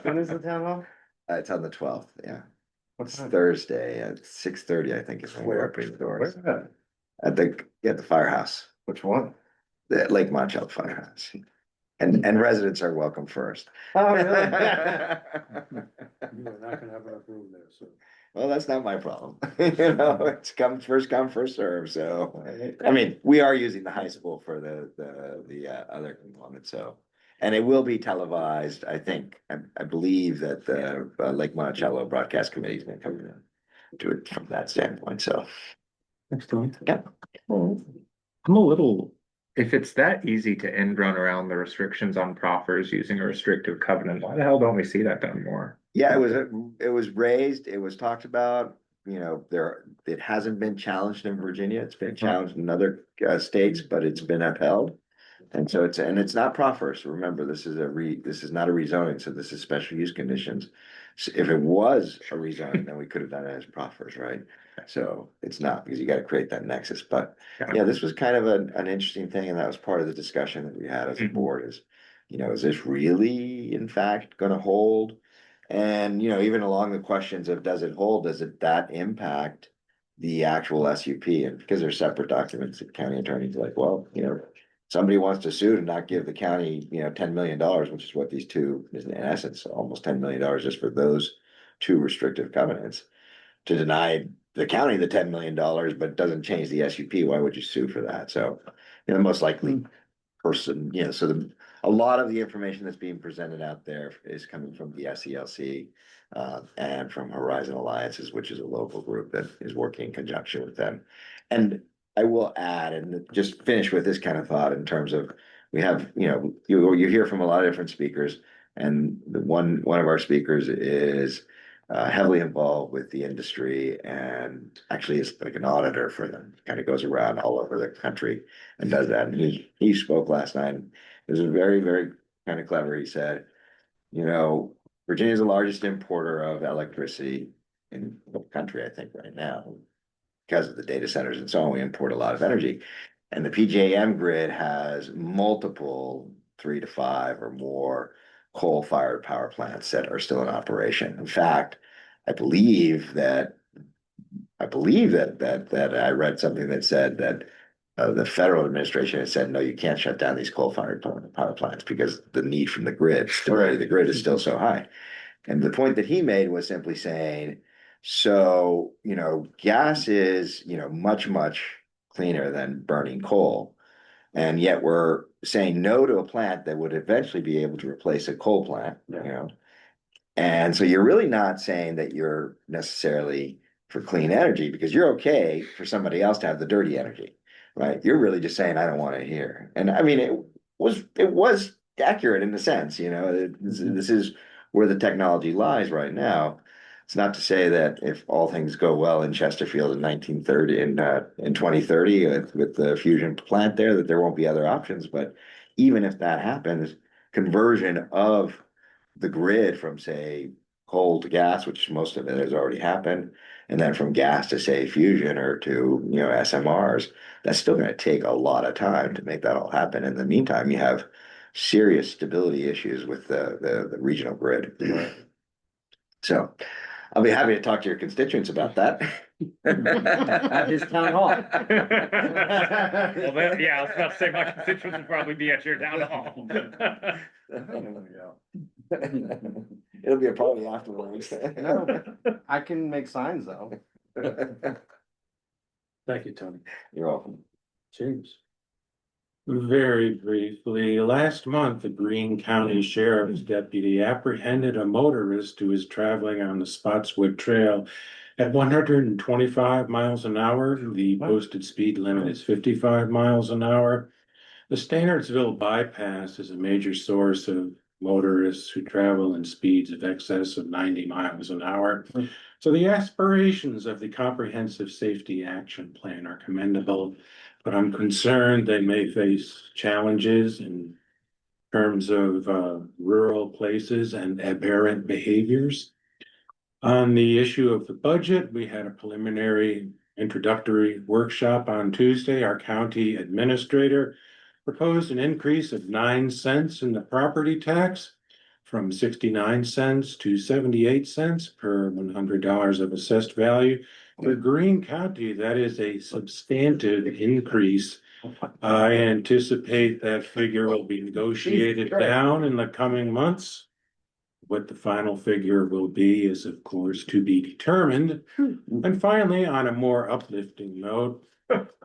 S13: When is the town hall?
S2: It's on the 12th, yeah.
S13: What
S2: It's
S13: time?
S2: Thursday at 6:30, I think is when we're opening the doors.
S13: Where's that?
S2: At the firehouse,
S13: Which one?
S2: the Lake Monticello Firehouse. And residents are welcome first.
S13: Oh, really?
S1: You are not gonna have enough room there, so.
S2: Well, that's not my problem. It's come first serve. So, I mean, we are using the high school for the other component. So, and it will be televised. I think, I believe that the Lake Monticello Broadcast Committee is going to come to it from that standpoint. So,
S12: Excellent.
S2: yeah.
S12: I'm a little,
S9: If it's that easy to end run around the restrictions on proffers using a restrictive covenant, why the hell don't we see that done more?
S2: Yeah, it was raised, it was talked about, it hasn't been challenged in Virginia, it's been challenged in other states, but it's been upheld. And so it's not proffers. Remember, this is not a rezoning, so this is special use conditions. So if it was a rezoning, then we could have done it as proffers, right? So it's not, because you gotta create that nexus, but yeah, this was kind of an interesting thing, and that was part of the discussion that we had as a board is, is this really in fact gonna hold? And, even along the questions of does it hold, that impact the actual SUP? And because they're separate documents, the county attorney's like, well, somebody wants to sue and not give the county, $10 million, which is what these two is in essence, almost $10 million just for those two restrictive covenants. To deny the county the $10 million, but doesn't change the SUP, why would you sue for that? So, the most likely person, a lot of the information that's being presented out there is coming from the SELC and from Horizon Alliances, which is a local group that is working in conjunction with them. And I will add, and just finish with this kind of thought in terms of, we have, you hear from a lot of different speakers, and one of our speakers is heavily involved with the industry and actually is like an auditor for them, kind of goes around all over the country and does that. And he spoke last night. It was very, very kind of clever. He said, Virginia is the largest importer of electricity in the country, I think, right now, because of the data centers and so on. We import a lot of energy, and the PJM grid has multiple 3 to 5 or more coal-fired power plants that are still in operation. In fact, I believe that I read something that said that the federal administration has said, no, you can't shut down these coal-fired power plants because the need from the grid is still so high. And the point that he made was simply saying, so, gas is, much, much cleaner than burning coal. And yet we're saying no to a plant that would eventually be able to replace a coal plant, And so you're really not saying that you're necessarily for clean energy, because you're okay for somebody else to have the dirty energy, right? You're really just saying, I don't want it here. And I mean, it was accurate in the sense, this is where the technology lies right now. It's not to say that if all things go well in Chesterfield in 1930 in 2030 with the fusion plant that there won't be other options. But even if that happens, conversion of the grid from, say, coal to gas, which most of it has already happened, and then from gas to, say, fusion or to SMRs, that's still going to take a lot of time to make that all happen. In the meantime, you have serious stability issues with the regional grid. So I'll be happy to talk to your constituents about that.
S4: At his town hall.
S9: Well, then, yeah, I was about to say my constituents would probably be at your town hall.
S2: It'll be a party afterwards.
S4: No. I can make signs though.
S1: Thank you, Tony.
S2: You're welcome.
S1: James.
S7: Very briefly, last month, the Greene County Sheriff's Deputy apprehended a motorist who was traveling on the Spotswood Trail at 125 miles an hour. The posted speed limit is 55 miles an hour. The Standardsville bypass is a major source of motorists who travel in speeds of excess of 90 miles an hour. So the aspirations of the Comprehensive Safety Action Plan are commendable, but I'm concerned they may face challenges in terms of rural places and aberrant behaviors. On the issue of the budget, we had a preliminary introductory workshop on Tuesday. Our county administrator proposed an increase of 9 cents in the property tax from 69 cents to 78 cents per $100 of assessed value. For Greene County, that is a substantive increase. I anticipate that figure will be negotiated down in the coming months. What the final figure will be is, of course, to be determined. And finally, on a more uplifting note,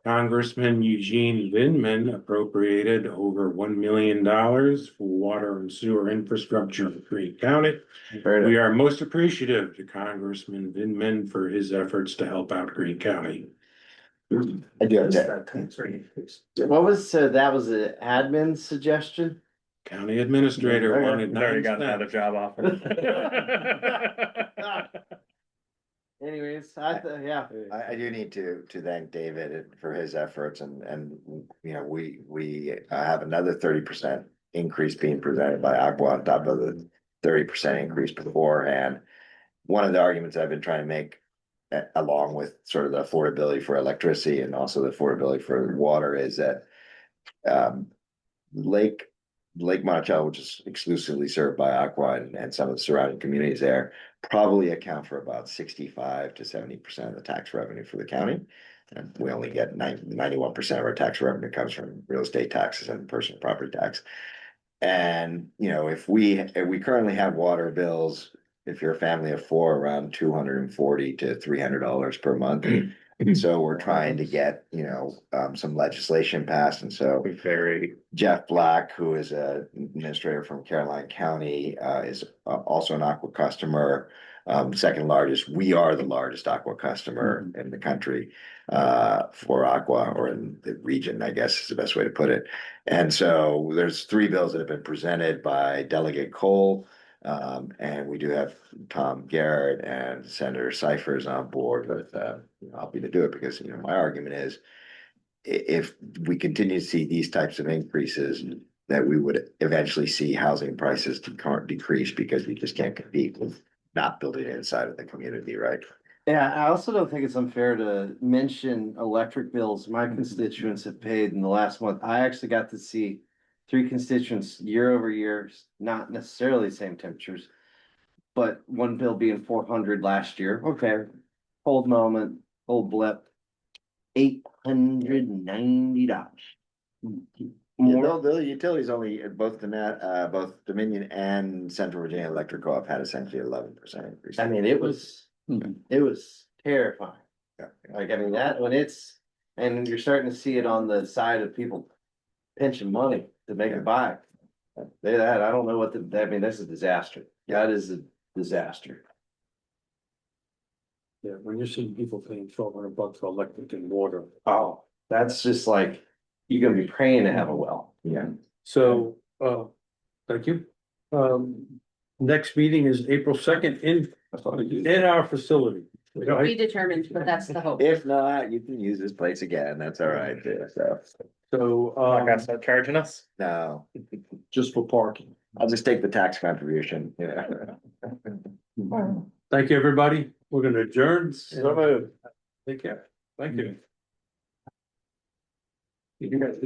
S7: Congressman Eugene Vindman appropriated over $1 million for water and sewer infrastructure in Greene County. We are most appreciative to Congressman Vindman for his efforts to help out Greene County.
S2: I do have that.
S4: What was, that was an admin suggestion?
S7: County administrator wanted
S9: He's already
S7: 9
S9: got another
S7: cents.
S9: job offer.
S4: Anyways, yeah.
S2: I do need to thank David for his efforts and, you know, we have another 30% increase being presented by Aqua on top of the 30% increase beforehand. One of the arguments I've been trying to make, along with sort of the affordability for electricity and also the affordability for water, is that Lake Monticello, which is exclusively served by Aqua and some of the surrounding communities there, probably account for about 65 to 70% of the tax revenue for the county. And we only get 91% of our tax revenue comes from real estate taxes and personal property tax. And, you know, if we currently have water bills, if you're a family of four, around $240 to $300 per month. So we're trying to get, you know, some legislation passed. And so Jeff Black, who is an administrator from Caroline County, is also an Aqua customer. Second largest. We are the largest Aqua customer in the country for Aqua, or in the region, I guess is the best way to put it. And so there's 3 bills that have been presented by Delegate Cole. And we do have Tom Garrett and Senator Cyphers on board with helping to do it, because, you know, my argument is if we continue to see these types of increases, that we would eventually see housing prices decrease, because we just can't compete with not building inside of the community, right?
S4: Yeah, I also don't think it's unfair to mention electric bills my constituents have paid in the last month. I actually got to see 3 constituents year over year, not necessarily the same temperatures, but one bill being 400 last year. Okay, cold moment, cold blip, $890. More.
S2: The utilities only, both Dominion and Central Virginia Electric Co-op had essentially 11% increase.
S4: I mean, it was terrifying.
S2: Yeah.
S4: Like, I mean, that when and you're starting to see it on the side of people pinching money to make it buy. I don't know what I mean, that's a disaster. That is a disaster.
S1: Yeah, when you're seeing people paying $1,200 for electric and water.
S4: Oh, that's just like, you're gonna be praying to have a well.
S2: Yeah.
S1: So, thank you. Next meeting is April 2nd in our facility.
S6: Be determined, but that's the hope.
S2: If not, you can use this place again. That's all right. Too,
S1: So,
S9: Not gonna start charging us?
S2: no,
S11: Just for parking.
S2: I'll just take the tax contribution. Yeah.
S1: thank you, everybody. We're gonna adjourn.
S2: So moved.
S1: Take care. Thank you. You guys.